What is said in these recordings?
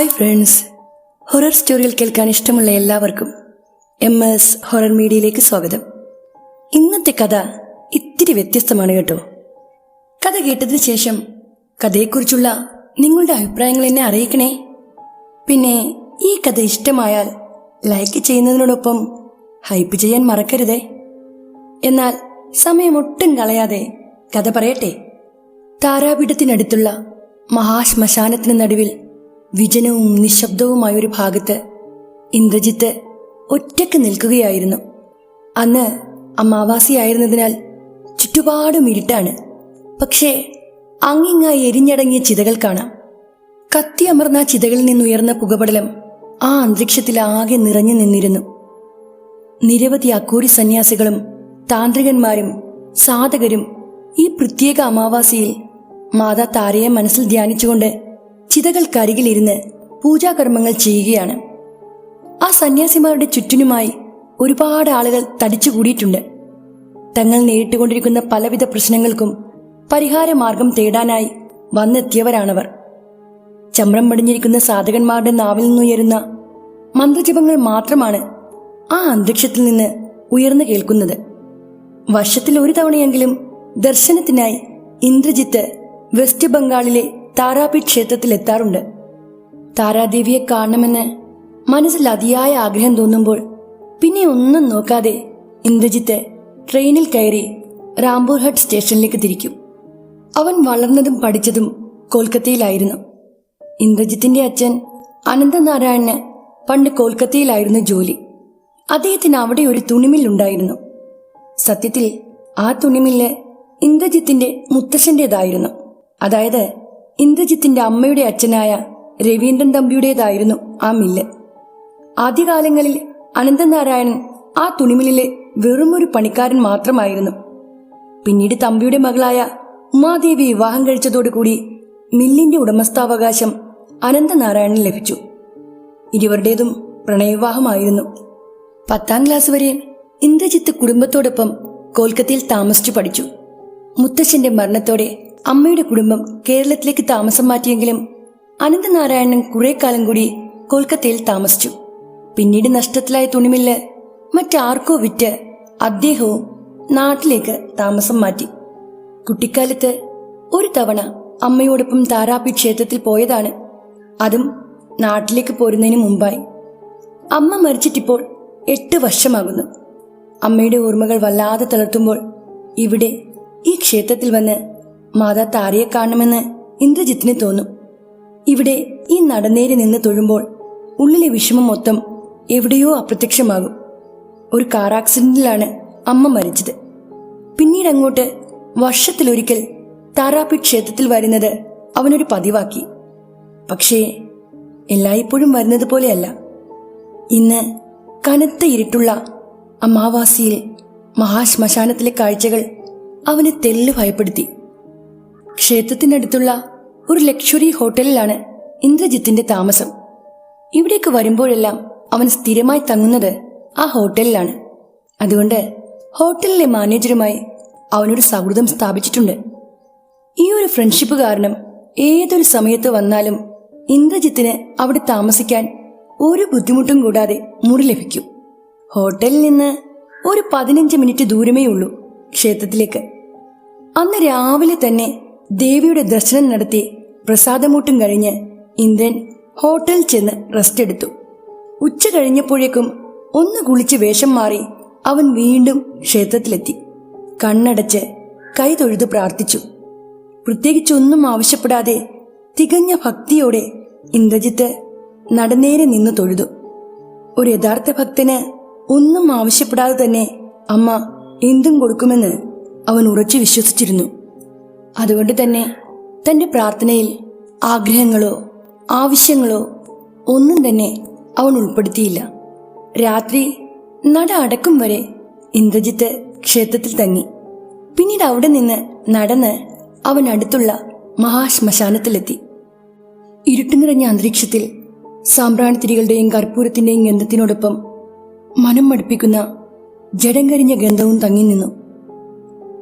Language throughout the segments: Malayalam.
ഹായ് ഫ്രണ്ട്സ്, ഹൊറർ സ്റ്റോറികൾ കേൾക്കാൻ ഇഷ്ടമുള്ള എല്ലാവർക്കും MS ഹൊറർ മീഡിയയിലേക്ക് സ്വാഗതം. ഇന്നത്തെ കഥ ഇത്തിരി വ്യത്യസ്തമാണ് കേട്ടോ. കഥ കേട്ടതിന് ശേഷം കഥയെക്കുറിച്ചുള്ള നിങ്ങളുടെ അഭിപ്രായങ്ങൾ എന്നെ അറിയിക്കണേ. പിന്നെ ഈ കഥ ഇഷ്ടമായാൽ ലൈക്ക് ചെയ്യുന്നതിനോടൊപ്പം ഹൈപ്പ് ചെയ്യാൻ മറക്കരുതേ. എന്നാൽ സമയമൊട്ടും കളയാതെ കഥ പറയട്ടെ. താരാപീഠത്തിനടുത്തുള്ള മഹാശ്മശാനത്തിന് നടുവിൽ വിജനവും നിശബ്ദവുമായൊരു ഭാഗത്ത് ഇന്ദ്രജിത്ത് ഒറ്റയ്ക്ക് നിൽക്കുകയായിരുന്നു. അന്ന് അമാവാസിയായിരുന്നതിനാൽ ചുറ്റുപാടും ഇരുട്ടാണ്. പക്ഷേ അങ്ങിങ്ങായി എരിഞ്ഞടങ്ങിയ ചിതകൾ കാണാം. കത്തിയമർന്ന ചിതകളിൽ നിന്നുയർന്ന പുകപടലം ആ അന്തരീക്ഷത്തിൽ ആകെ നിറഞ്ഞു നിന്നിരുന്നു. നിരവധി അഘോരി സന്യാസികളും താന്ത്രികന്മാരും സാധകരും ഈ പ്രത്യേക അമാവാസിയിൽ മാതാ താരയെ മനസ്സിൽ ധ്യാനിച്ചുകൊണ്ട് ചിതകൾക്കരികിലിരുന്ന് പൂജാകർമ്മങ്ങൾ ചെയ്യുകയാണ്. ആ സന്യാസിമാരുടെ ചുറ്റിനുമായി ഒരുപാട് ആളുകൾ തടിച്ചുകൂടിയിട്ടുണ്ട്. തങ്ങൾ നേരിട്ടുകൊണ്ടിരിക്കുന്ന പലവിധ പ്രശ്നങ്ങൾക്കും പരിഹാരമാർഗം തേടാനായി വന്നെത്തിയവരാണവർ. ചമ്രം പടിഞ്ഞിരിക്കുന്ന സാധകന്മാരുടെ നാവിൽ നിന്നുയരുന്ന മന്ത്രജപങ്ങൾ മാത്രമാണ് ആ അന്തരീക്ഷത്തിൽ നിന്ന് ഉയർന്നു കേൾക്കുന്നത്. വർഷത്തിൽ ഒരു തവണയെങ്കിലും ദർശനത്തിനായി ഇന്ദ്രജിത്ത് വെസ്റ്റ് ബംഗാളിലെ താരാപീഠ് ക്ഷേത്രത്തിൽ എത്താറുണ്ട്. താരാദേവിയെ കാണണമെന്ന് മനസ്സിൽ അതിയായ ആഗ്രഹം തോന്നുമ്പോൾ പിന്നെ ഒന്നും നോക്കാതെ ഇന്ദ്രജിത്ത് ട്രെയിനിൽ കയറി രാംപൂർഹട്ട് സ്റ്റേഷനിലേക്ക് തിരിക്കും. അവൻ വളർന്നതും പഠിച്ചതും കൊൽക്കത്തയിലായിരുന്നു. ഇന്ദ്രജിത്തിന്റെ അച്ഛൻ അനന്തനാരായണന് പണ്ട് കൊൽക്കത്തയിലായിരുന്നു ജോലി. അദ്ദേഹത്തിന് അവിടെ ഒരു തുണിമില്ലുണ്ടായിരുന്നു. സത്യത്തിൽ ആ തുണിമില്ല് ഇന്ദ്രജിത്തിന്റെ മുത്തശ്ശന്റേതായിരുന്നു. അതായത് ഇന്ദ്രജിത്തിന്റെ അമ്മയുടെ അച്ഛനായ രവീന്ദ്രൻ തമ്പിയുടേതായിരുന്നു ആ മില്ല്. ആദ്യകാലങ്ങളിൽ അനന്തനാരായണൻ ആ തുണിമില്ലിലെ വെറുമൊരു പണിക്കാരൻ മാത്രമായിരുന്നു. പിന്നീട് തമ്പിയുടെ മകളായ ഉമാദേവി വിവാഹം കഴിച്ചതോടുകൂടി മില്ലിന്റെ ഉടമസ്ഥാവകാശം അനന്തനാരായണന് ലഭിച്ചു. ഇരുവരുടേതും പ്രണയവിവാഹമായിരുന്നു. 10ാം ക്ലാസ് വരെ ഇന്ദ്രജിത്ത് കുടുംബത്തോടൊപ്പം കൊൽക്കത്തയിൽ താമസിച്ചു പഠിച്ചു. മുത്തശ്ശന്റെ മരണത്തോടെ അമ്മയുടെ കുടുംബം കേരളത്തിലേക്ക് താമസം മാറ്റിയെങ്കിലും അനന്തനാരായണൻ കുറെ കാലം കൂടി കൊൽക്കത്തയിൽ താമസിച്ചു. പിന്നീട് നഷ്ടത്തിലായ തുണിമില്ല് മറ്റാർക്കോ വിറ്റ് അദ്ദേഹവും നാട്ടിലേക്ക് താമസം മാറ്റി. കുട്ടിക്കാലത്ത് ഒരു തവണ അമ്മയോടൊപ്പം താരാപീഠ് ക്ഷേത്രത്തിൽ പോയതാണ്. അതും നാട്ടിലേക്ക് പോരുന്നതിന് മുമ്പായി. അമ്മ മരിച്ചിട്ടിപ്പോൾ 8 വർഷമാകുന്നു. അമ്മയുടെ ഓർമ്മകൾ വല്ലാതെ തളർത്തുമ്പോൾ ഇവിടെ ഈ ക്ഷേത്രത്തിൽ വന്ന് മാതാ താരയെ കാണണമെന്ന് ഇന്ദ്രജിത്തിന് തോന്നും. ഇവിടെ ഈ നടന്നേരി നിന്ന് തൊഴുമ്പോൾ ഉള്ളിലെ വിഷമം മൊത്തം എവിടെയോ അപ്രത്യക്ഷമാകും. ഒരു കാർ ആക്സിഡന്റിലാണ് അമ്മ മരിച്ചത്. പിന്നീട് അങ്ങോട്ട് വർഷത്തിലൊരിക്കൽ താരാപീഠ് ക്ഷേത്രത്തിൽ വരുന്നത് അവനൊരു പതിവാക്കി. പക്ഷേ എല്ലായ്പ്പോഴും വരുന്നത് പോലെയല്ല. ഇന്ന് കനത്ത ഇരുട്ടുള്ള അമാവാസിയിൽ മഹാശ്മശാനത്തിലെ കാഴ്ചകൾ അവനെ തെല്ല് ഭയപ്പെടുത്തി. ക്ഷേത്രത്തിനടുത്തുള്ള ഒരു ലക്ഷറി ഹോട്ടലിലാണ് ഇന്ദ്രജിത്തിന്റെ താമസം. ഇവിടേക്ക് വരുമ്പോഴെല്ലാം അവൻ സ്ഥിരമായി തങ്ങുന്നത് ആ ഹോട്ടലിലാണ്. അതുകൊണ്ട് ഹോട്ടലിലെ മാനേജറുമായി അവനൊരു സൗഹൃദം സ്ഥാപിച്ചിട്ടുണ്ട്. ഈ ഒരു ഫ്രണ്ട്ഷിപ്പ് കാരണം ഏതൊരു സമയത്ത് വന്നാലും ഇന്ദ്രജിത്തിന് അവിടെ താമസിക്കാൻ ഒരു ബുദ്ധിമുട്ടും കൂടാതെ മുറി ലഭിക്കും. ഹോട്ടലിൽ നിന്ന് ഒരു 15 മിനിറ്റ് ദൂരമേ ഉള്ളൂ ക്ഷേത്രത്തിലേക്ക്. അന്ന് രാവിലെ തന്നെ ദേവിയുടെ ദർശനം നടത്തി പ്രസാദമൂട്ടും കഴിഞ്ഞ് ഇന്ദ്രൻ ഹോട്ടലിൽ ചെന്ന് റെസ്റ്റ് എടുത്തു. ഉച്ച കഴിഞ്ഞപ്പോഴേക്കും ഒന്ന് കുളിച്ച് വേഷം മാറി അവൻ വീണ്ടും ക്ഷേത്രത്തിലെത്തി. കണ്ണടച്ച് കൈ തൊഴുത് പ്രാർത്ഥിച്ചു. പ്രത്യേകിച്ചൊന്നും ആവശ്യപ്പെടാതെ തികഞ്ഞ ഭക്തിയോടെ ഇന്ദ്രജിത്ത് നടന്നേരെ നിന്ന് തൊഴുതു. ഒരു യഥാർത്ഥ ഭക്തന് ഒന്നും ആവശ്യപ്പെടാതെ തന്നെ അമ്മ എന്തും കൊടുക്കുമെന്ന് അവൻ ഉറച്ചു വിശ്വസിച്ചിരുന്നു. അതുകൊണ്ട് തന്നെ തന്റെ പ്രാർത്ഥനയിൽ ആഗ്രഹങ്ങളോ ആവശ്യങ്ങളോ ഒന്നും തന്നെ അവൻ ഉൾപ്പെടുത്തിയില്ല. രാത്രി നട അടക്കും വരെ ഇന്ദ്രജിത്ത് ക്ഷേത്രത്തിൽ തങ്ങി. പിന്നീട് അവിടെ നിന്ന് നടന്ന് അവൻ അടുത്തുള്ള മഹാശ്മശാനത്തിലെത്തി. ഇരുട്ടു നിറഞ്ഞ അന്തരീക്ഷത്തിൽ സാമ്പ്രാണിത്തിരികളുടെയും കർപ്പൂരത്തിന്റെയും ഗന്ധത്തിനോടൊപ്പം മനം മടുപ്പിക്കുന്ന ജഡം കരിഞ്ഞ ഗന്ധവും തങ്ങി നിന്നു.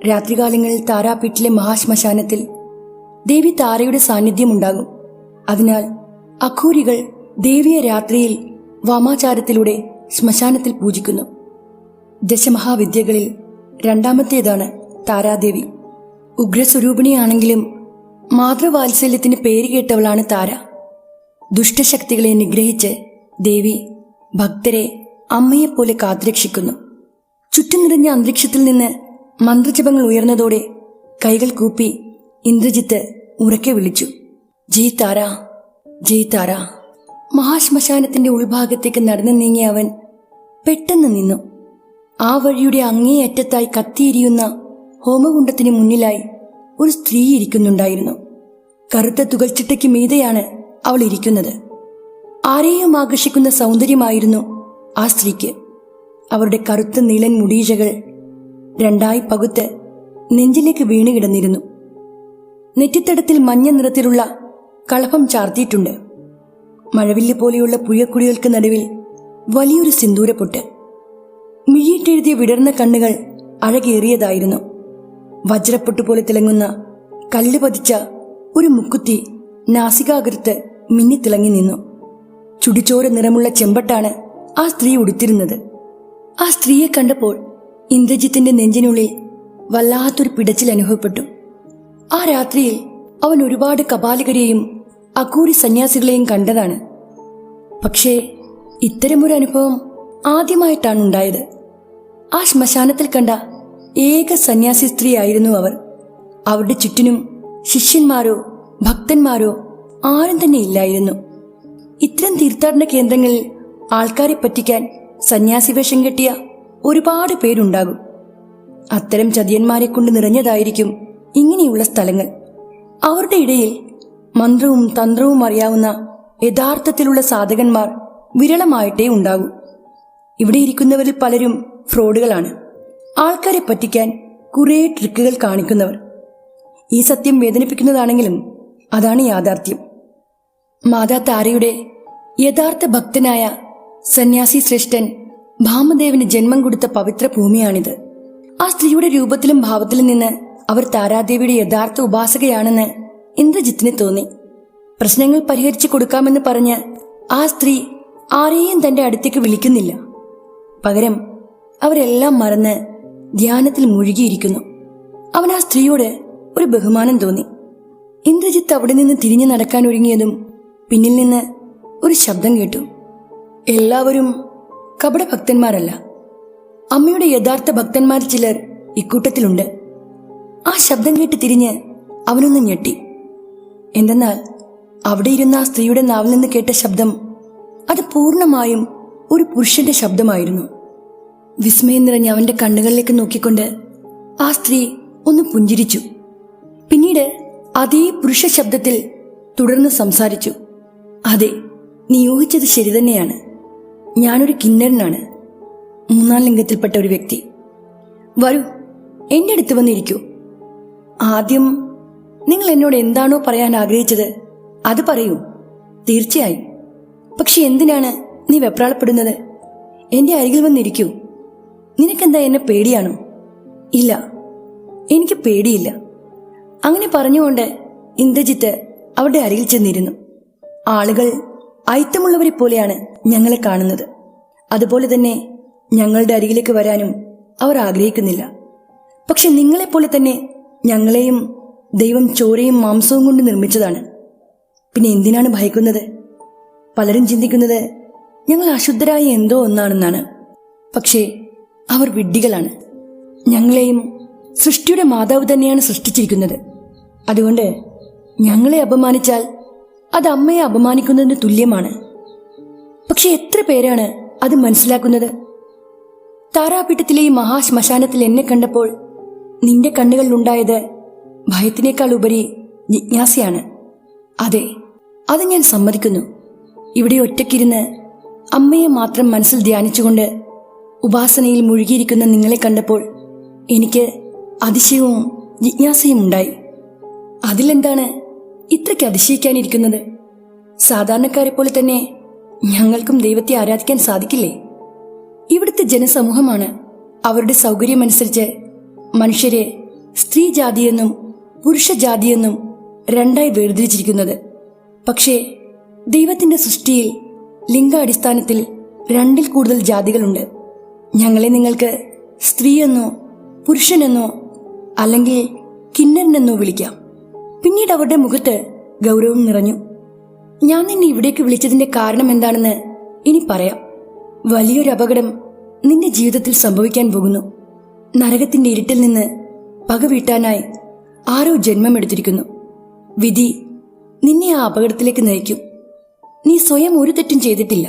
രാത്രികാലങ്ങളിൽ താരാപീഠിലെ മഹാശ്മശാനത്തിൽ ദേവി താരയുടെ സാന്നിധ്യമുണ്ടാകും. അതിനാൽ അഘോരികൾ ദേവിയെ രാത്രിയിൽ വാമാചാരത്തിലൂടെ ശ്മശാനത്തിൽ പൂജിക്കുന്നു. ദശമഹാവിദ്യകളിൽ രണ്ടാമത്തേതാണ് താരാദേവി. ഉഗ്രസ്വരൂപിണിയാണെങ്കിലും മാതൃവാത്സല്യത്തിന് പേരുകേട്ടവളാണ് താര. ദുഷ്ടശക്തികളെ നിഗ്രഹിച്ച് ദേവി ഭക്തരെ അമ്മയെപ്പോലെ കാത്തുരക്ഷിക്കുന്നു. ചുറ്റും നിറഞ്ഞ അന്തരീക്ഷത്തിൽ നിന്ന് മന്ത്രജപങ്ങൾ ഉയർന്നതോടെ കൈകൾ കൂപ്പി ഇന്ദ്രജിത്ത് ഉറക്കെ വിളിച്ചു, ജയ് താര, ജയ് താര. മഹാശ്മശാനത്തിന്റെ ഉൾഭാഗത്തേക്ക് നടന്നു നീങ്ങിയ അവൻ പെട്ടെന്ന് നിന്നു. ആ വഴിയുടെ അങ്ങേയറ്റത്തായി കത്തിയിരിയുന്ന ഹോമകുണ്ഡത്തിന് മുന്നിലായി ഒരു സ്ത്രീ ഇരിക്കുന്നുണ്ടായിരുന്നു. കറുത്ത തുകൽച്ചിട്ടയ്ക്ക് മീതെയാണ് അവൾ ഇരിക്കുന്നത്. ആരെയും ആകർഷിക്കുന്ന സൗന്ദര്യമായിരുന്നു ആ സ്ത്രീക്ക്. അവരുടെ കറുത്ത നീളൻ മുടീഴകൾ രണ്ടായി പകുത്ത് നെഞ്ചിലേക്ക് വീണുകിടന്നിരുന്നു. നെറ്റിത്തടത്തിൽ മഞ്ഞ നിറത്തിലുള്ള കളഭം ചാർത്തിയിട്ടുണ്ട്. മഴവില്ല് പോലെയുള്ള പുഴക്കുടികൾക്ക് നടുവിൽ വലിയൊരു സിന്ദൂരപ്പൊട്ട്. മിഴിയിട്ടെഴുതിയ വിടർന്ന കണ്ണുകൾ അഴകേറിയതായിരുന്നു. വജ്രപ്പൊട്ട് പോലെ തിളങ്ങുന്ന കല്ല് പതിച്ച ഒരു മുക്കുത്തി നാസികാഗ്രത്ത് മിന്നിത്തിളങ്ങി നിന്നു. ചുടിച്ചോര നിറമുള്ള ചെമ്പട്ടാണ് ആ സ്ത്രീ ഉടുത്തിരുന്നത്. ആ സ്ത്രീയെ കണ്ടപ്പോൾ ഇന്ദ്രജിത്തിന്റെ നെഞ്ചിനുള്ളിൽ വല്ലാത്തൊരു പിടച്ചിൽ അനുഭവപ്പെട്ടു. ആ രാത്രിയിൽ അവൻ ഒരുപാട് കപാലികരെയും അഘോരി സന്യാസികളെയും കണ്ടതാണ്. പക്ഷേ ഇത്തരമൊരു അനുഭവം ആദ്യമായിട്ടാണ് ഉണ്ടായത്. ആ ശ്മശാനത്തിൽ കണ്ട ഏക സന്യാസി സ്ത്രീയായിരുന്നു അവർ. അവരുടെ ചുറ്റിനും ശിഷ്യന്മാരോ ഭക്തന്മാരോ ആരും തന്നെ ഇല്ലായിരുന്നു. ഇത്തരം തീർത്ഥാടന കേന്ദ്രങ്ങളിൽ ആൾക്കാരെ പറ്റിക്കാൻ സന്യാസി വേഷം കെട്ടിയ ഒരുപാട് പേരുണ്ടാകും. അത്തരം ചതിയന്മാരെ കൊണ്ട് നിറഞ്ഞതായിരിക്കും ഇങ്ങനെയുള്ള സ്ഥലങ്ങൾ. അവരുടെ ഇടയിൽ മന്ത്രവും തന്ത്രവും അറിയാവുന്ന യഥാർത്ഥത്തിലുള്ള സാധകന്മാർ വിരളമായിട്ടേ ഉണ്ടാകൂ. ഇവിടെ ഇരിക്കുന്നവരിൽ പലരും ഫ്രോഡുകളാണ്. ആൾക്കാരെ പറ്റിക്കാൻ കുറേ ട്രിക്കുകൾ കാണിക്കുന്നവർ. ഈ സത്യം വേദനിപ്പിക്കുന്നതാണെങ്കിലും അതാണ് യാഥാർത്ഥ്യം. മാതാ താരയുടെ യഥാർത്ഥ ഭക്തനായ സന്യാസി ശ്രേഷ്ഠൻ ഭാമദേവന് ജന്മം കൊടുത്ത പവിത്ര ഭൂമിയാണിത്. ആ സ്ത്രീയുടെ രൂപത്തിലും ഭാവത്തിലും നിന്ന് അവർ താരാദേവിയുടെ യഥാർത്ഥ ഉപാസകയാണെന്ന് ഇന്ദ്രജിത്തിന് തോന്നി. പ്രശ്നങ്ങൾ പരിഹരിച്ചു കൊടുക്കാമെന്ന് പറഞ്ഞ് ആ സ്ത്രീ ആരെയും തന്റെ അടുത്തേക്ക് വിളിക്കുന്നില്ല. പകരം അവരെല്ലാം മറന്ന് ധ്യാനത്തിൽ മുഴുകിയിരിക്കുന്നു. അവൻ ആ സ്ത്രീയോട് ഒരു ബഹുമാനം തോന്നി. ഇന്ദ്രജിത്ത് അവിടെ നിന്ന് തിരിഞ്ഞു നടക്കാൻ ഒരുങ്ങിയതും പിന്നിൽ നിന്ന് ഒരു ശബ്ദം കേട്ടു. എല്ലാവരും കപടഭക്തന്മാരല്ല. അമ്മയുടെ യഥാർത്ഥ ഭക്തന്മാർ ചിലർ ഇക്കൂട്ടത്തിലുണ്ട്. ആ ശബ്ദം കേട്ട് തിരിഞ്ഞ് അവനൊന്ന് ഞെട്ടി. എന്തെന്നാൽ അവിടെ ഇരുന്ന ആ സ്ത്രീയുടെ നാവിൽ നിന്ന് കേട്ട ശബ്ദം അത് പൂർണ്ണമായും ഒരു പുരുഷന്റെ ശബ്ദമായിരുന്നു. വിസ്മയം നിറഞ്ഞ അവന്റെ കണ്ണുകളിലേക്ക് നോക്കിക്കൊണ്ട് ആ സ്ത്രീ ഒന്ന് പുഞ്ചിരിച്ചു. പിന്നീട് അതേ പുരുഷ ശബ്ദത്തിൽ തുടർന്ന് സംസാരിച്ചു. അതെ, നീ ഊഹിച്ചത് ശരി തന്നെയാണ്. ഞാനൊരു കിന്നരനാണ്, 3-ാം ലിംഗത്തിൽപ്പെട്ട ഒരു വ്യക്തി. വരൂ, എന്റെ അടുത്ത് വന്നിരിക്കൂ. ആദ്യം നിങ്ങൾ എന്നോട് എന്താണോ പറയാൻ ആഗ്രഹിച്ചത് അത് പറയൂ. തീർച്ചയായും. പക്ഷെ എന്തിനാണ് നീ വെപ്രാളപ്പെടുന്നത്? എന്റെ അരികിൽ വന്നിരിക്കൂ. നിനക്കെന്താ എന്നെ പേടിയാണോ? ഇല്ല, എനിക്ക് പേടിയില്ല. അങ്ങനെ പറഞ്ഞുകൊണ്ട് ഇന്ദ്രജിത്ത് അവരുടെ അരികിൽ ചെന്നിരുന്നു. ആളുകൾ അയിത്തമുള്ളവരെ പോലെയാണ് ഞങ്ങളെ കാണുന്നത്. അതുപോലെ തന്നെ ഞങ്ങളുടെ അരികിലേക്ക് വരാനും അവർ ആഗ്രഹിക്കുന്നില്ല. പക്ഷെ നിങ്ങളെപ്പോലെ തന്നെ ഞങ്ങളെയും ദൈവം ചോരയും മാംസവും കൊണ്ട് നിർമ്മിച്ചതാണ്. പിന്നെ എന്തിനാണ് ഭയക്കുന്നത്? പലരും ചിന്തിക്കുന്നത് ഞങ്ങൾ അശുദ്ധരായ എന്തോ ഒന്നാണെന്നാണ്. പക്ഷേ അവർ വിഡ്ഢികളാണ്. ഞങ്ങളെയും സൃഷ്ടിയുടെ മാതാവ് തന്നെയാണ് സൃഷ്ടിച്ചിരിക്കുന്നത്. അതുകൊണ്ട് ഞങ്ങളെ അപമാനിച്ചാൽ അത് അമ്മയെ അപമാനിക്കുന്നതിന് തുല്യമാണ്. പക്ഷെ എത്ര പേരാണ് അത് മനസ്സിലാക്കുന്നത്? താരാപീഠത്തിലെ ഈ മഹാശ്മശാനത്തിൽ എന്നെ കണ്ടപ്പോൾ നിന്റെ കണ്ണുകളിലുണ്ടായത് ഭയത്തിനേക്കാൾ ഉപരി ജിജ്ഞാസയാണ്. അതെ, അത് ഞാൻ സമ്മതിക്കുന്നു. ഇവിടെ ഒറ്റയ്ക്കിരുന്ന് അമ്മയെ മാത്രം മനസ്സിൽ ധ്യാനിച്ചുകൊണ്ട് ഉപാസനയിൽ മുഴുകിയിരിക്കുന്ന നിങ്ങളെ കണ്ടപ്പോൾ എനിക്ക് അതിശയവും ജിജ്ഞാസയും ഉണ്ടായി. അതിലെന്താണ് ഇത്രയ്ക്ക് അതിശയിക്കാനിരിക്കുന്നത്? സാധാരണക്കാരെ പോലെ തന്നെ ഞങ്ങൾക്കും ദൈവത്തെ ആരാധിക്കാൻ സാധിക്കില്ലേ? ഇവിടുത്തെ ജനസമൂഹമാണ് അവരുടെ സൗകര്യമനുസരിച്ച് മനുഷ്യരെ സ്ത്രീ ജാതിയെന്നും പുരുഷ ജാതിയെന്നും രണ്ടായി വേർതിരിച്ചിരിക്കുന്നത്. പക്ഷേ ദൈവത്തിന്റെ സൃഷ്ടിയിൽ ലിംഗാടിസ്ഥാനത്തിൽ 2ൽ കൂടുതൽ ജാതികളുണ്ട്. ഞങ്ങളെ നിങ്ങൾക്ക് സ്ത്രീയെന്നോ പുരുഷനെന്നോ അല്ലെങ്കിൽ കിന്നരനെന്നോ വിളിക്കാം. പിന്നീട് അവരുടെ മുഖത്ത് ഗൗരവം നിറഞ്ഞു. ഞാൻ നിന്നെ ഇവിടേക്ക് വിളിച്ചതിന്റെ കാരണം എന്താണെന്ന് ഇനി പറയാം. വലിയൊരു അപകടം നിന്റെ ജീവിതത്തിൽ സംഭവിക്കാൻ പോകുന്നു. നരകത്തിന്റെ ഇരുട്ടിൽ നിന്ന് പക വീട്ടാനായി ആരോ ജന്മമെടുത്തിരിക്കുന്നു. വിധി നിന്നെ ആ അപകടത്തിലേക്ക് നയിക്കും. നീ സ്വയം ഒരു തെറ്റും ചെയ്തിട്ടില്ല.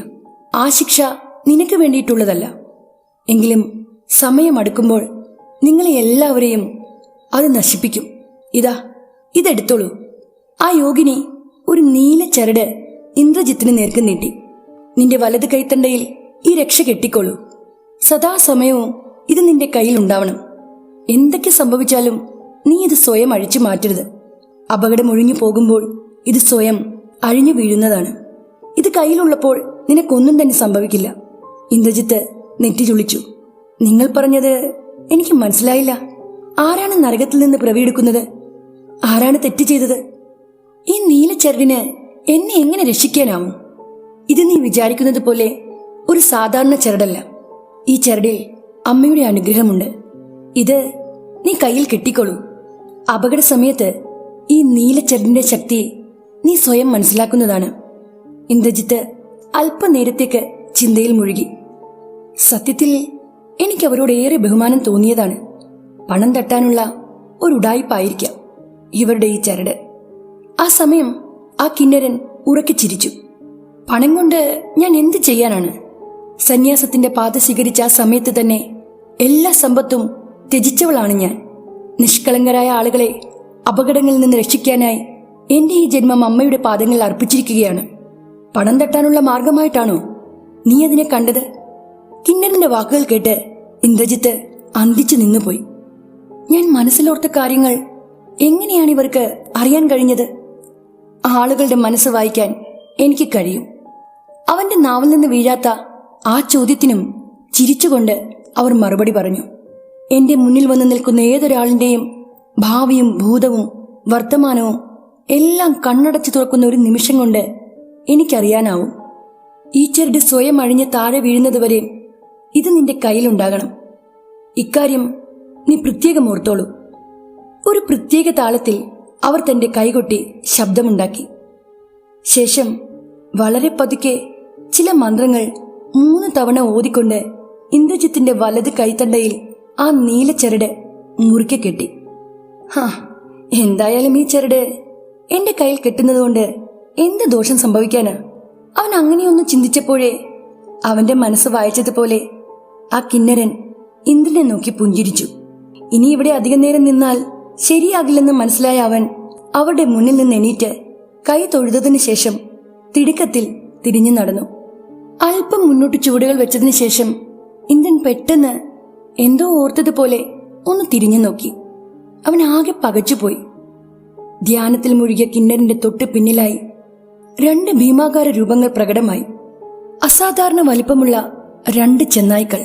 ആ ശിക്ഷ നിനക്ക് വേണ്ടിയിട്ടുള്ളതല്ല. എങ്കിലും സമയം അടുക്കുമ്പോൾ നിങ്ങളെ എല്ലാവരെയും അത് നശിപ്പിക്കും. ഇതെടുത്തോളൂ. ആ യോഗിനി ഒരു നീല ചരട് ഇന്ദ്രജിത്തിന് നേർക്ക് നീട്ടി. നിന്റെ വലത് കൈത്തണ്ടയിൽ ഈ രക്ഷ കെട്ടിക്കോളൂ. സദാസമയവും ഇത് നിന്റെ കയ്യിൽ ഉണ്ടാവണം. എന്തൊക്കെ സംഭവിച്ചാലും നീ ഇത് സ്വയം അഴിച്ചു മാറ്റരുത്. അപകടം ഒഴിഞ്ഞു പോകുമ്പോൾ ഇത് സ്വയം അഴിഞ്ഞു വീഴുന്നതാണ്. ഇത് കയ്യിലുള്ളപ്പോൾ നിനക്കൊന്നും തന്നെ സംഭവിക്കില്ല. ഇന്ദ്രജിത്ത് നെറ്റി ചുളിച്ചു. നിങ്ങൾ പറഞ്ഞത് എനിക്ക് മനസ്സിലായില്ല. ആരാണ് നരകത്തിൽ നിന്ന് പ്രവീടുക്കുന്നത്? ആരാണ് തെറ്റ് ചെയ്തത്? ഈ നീലച്ചരടിന് എന്നെ എങ്ങനെ രക്ഷിക്കാനാവും? ഇത് നീ വിചാരിക്കുന്നത് പോലെ ഒരു സാധാരണ ചരടല്ല. ഈ ചരടിൽ അമ്മയുടെ അനുഗ്രഹമുണ്ട്. ഇത് നീ കയ്യിൽ കെട്ടിക്കോളൂ. അപകട സമയത്ത് ഈ നീലച്ചരടിന്റെ ശക്തി നീ സ്വയം മനസ്സിലാക്കുന്നതാണ്. ഇന്ദ്രജിത്ത് അല്പനേരത്തേക്ക് ചിന്തയിൽ മുഴുകി. സത്യത്തിൽ എനിക്ക് അവരോട് ഏറെ ബഹുമാനം തോന്നിയതാണ്. പണം തട്ടാനുള്ള ഒരു ഉഡായിപ്പായിരിക്കാം ഇവരുടെ ഈ ചരട്. ആ സമയം ആ കിന്നരൻ ഉറക്കെ ചിരിച്ചു. പണം കൊണ്ട് ഞാൻ എന്ത് ചെയ്യാനാണ്? സന്യാസത്തിന്റെ പാത സ്വീകരിച്ച ആ സമയത്ത് തന്നെ എല്ലാ സമ്പത്തും ത്യജിച്ചവളാണ് ഞാൻ. നിഷ്കളങ്കരായ ആളുകളെ അപകടങ്ങളിൽ നിന്ന് രക്ഷിക്കാനായി എന്റെ ഈ ജന്മം അമ്മയുടെ പാദങ്ങളിൽ അർപ്പിച്ചിരിക്കുകയാണ്. പണം തട്ടാനുള്ള മാർഗമായിട്ടാണോ നീ അതിനെ കണ്ടത്? കിന്നരന്റെ വാക്കുകൾ കേട്ട് ഇന്ദ്രജിത്ത് അന്തിച്ചു നിന്നുപോയി. ഞാൻ മനസ്സിലോർത്ത കാര്യങ്ങൾ എങ്ങനെയാണ് ഇവർക്ക് അറിയാൻ കഴിഞ്ഞത്? ആളുകളുടെ മനസ്സ് വായിക്കാൻ എനിക്ക് കഴിയും. അവന്റെ നാവിൽ നിന്ന് വീഴാത്ത ആ ചോദ്യത്തിനും ചിരിച്ചുകൊണ്ട് അവർ മറുപടി പറഞ്ഞു. എന്റെ മുന്നിൽ വന്ന് നിൽക്കുന്ന ഏതൊരാളിന്റെയും ഭാവിയും ഭൂതവും വർത്തമാനവും എല്ലാം കണ്ണടച്ചു തുറക്കുന്ന ഒരു നിമിഷം കൊണ്ട് എനിക്കറിയാനാവും. ഈ ചരട് സ്വയം അഴിഞ്ഞ് താഴെ വീഴുന്നതുവരെ ഇത് നിന്റെ കയ്യിലുണ്ടാകണം. ഇക്കാര്യം നീ പ്രത്യേകം ഓർത്തോളൂ. ഒരു പ്രത്യേക താളത്തിൽ അവർ തന്റെ കൈകൊട്ടി ശബ്ദമുണ്ടാക്കി. ശേഷം വളരെ പതുക്കെ ചില മന്ത്രങ്ങൾ 3 തവണ ഓതിക്കൊണ്ട് ഇന്ദ്രജിത്തിന്റെ വലത് കൈത്തണ്ടയിൽ ആ നീല ചരട് മുറുക്കെ കെട്ടി. എന്തായാലും ഈ ചരട് എന്റെ കയ്യിൽ കെട്ടുന്നതുകൊണ്ട് എന്ത് ദോഷം സംഭവിക്കാനാ? അവൻ അങ്ങനെയൊന്നും ചിന്തിച്ചപ്പോഴേ അവന്റെ മനസ്സ് വായിച്ചതുപോലെ ആ കിന്നരൻ ഇന്ദ്രനെ നോക്കി പുഞ്ചിരിച്ചു. ഇനി ഇവിടെ അധികം നേരം നിന്നാൽ ശരിയാകില്ലെന്ന് മനസ്സിലായ അവൻ അവരുടെ മുന്നിൽ നിന്ന് എണീറ്റ് കൈ തൊഴുതതിനു ശേഷം തിടുക്കത്തിൽ തിരിഞ്ഞു നടന്നു. അല്പം മുന്നോട്ട് ചുവടുകൾ വെച്ചതിനു ശേഷം ഇന്ദ്രൻ പെട്ടെന്ന് എന്തോ ഓർത്തതുപോലെ ഒന്ന് തിരിഞ്ഞു നോക്കി. അവൻ ആകെ പകച്ചുപോയി. ധ്യാനത്തിൽ മുഴുകിയ കിന്നരന്റെ തൊട്ട് പിന്നിലായി 2 ഭീമാകാര രൂപങ്ങൾ പ്രകടമായി. അസാധാരണ വലിപ്പമുള്ള 2 ചെന്നായ്ക്കൾ.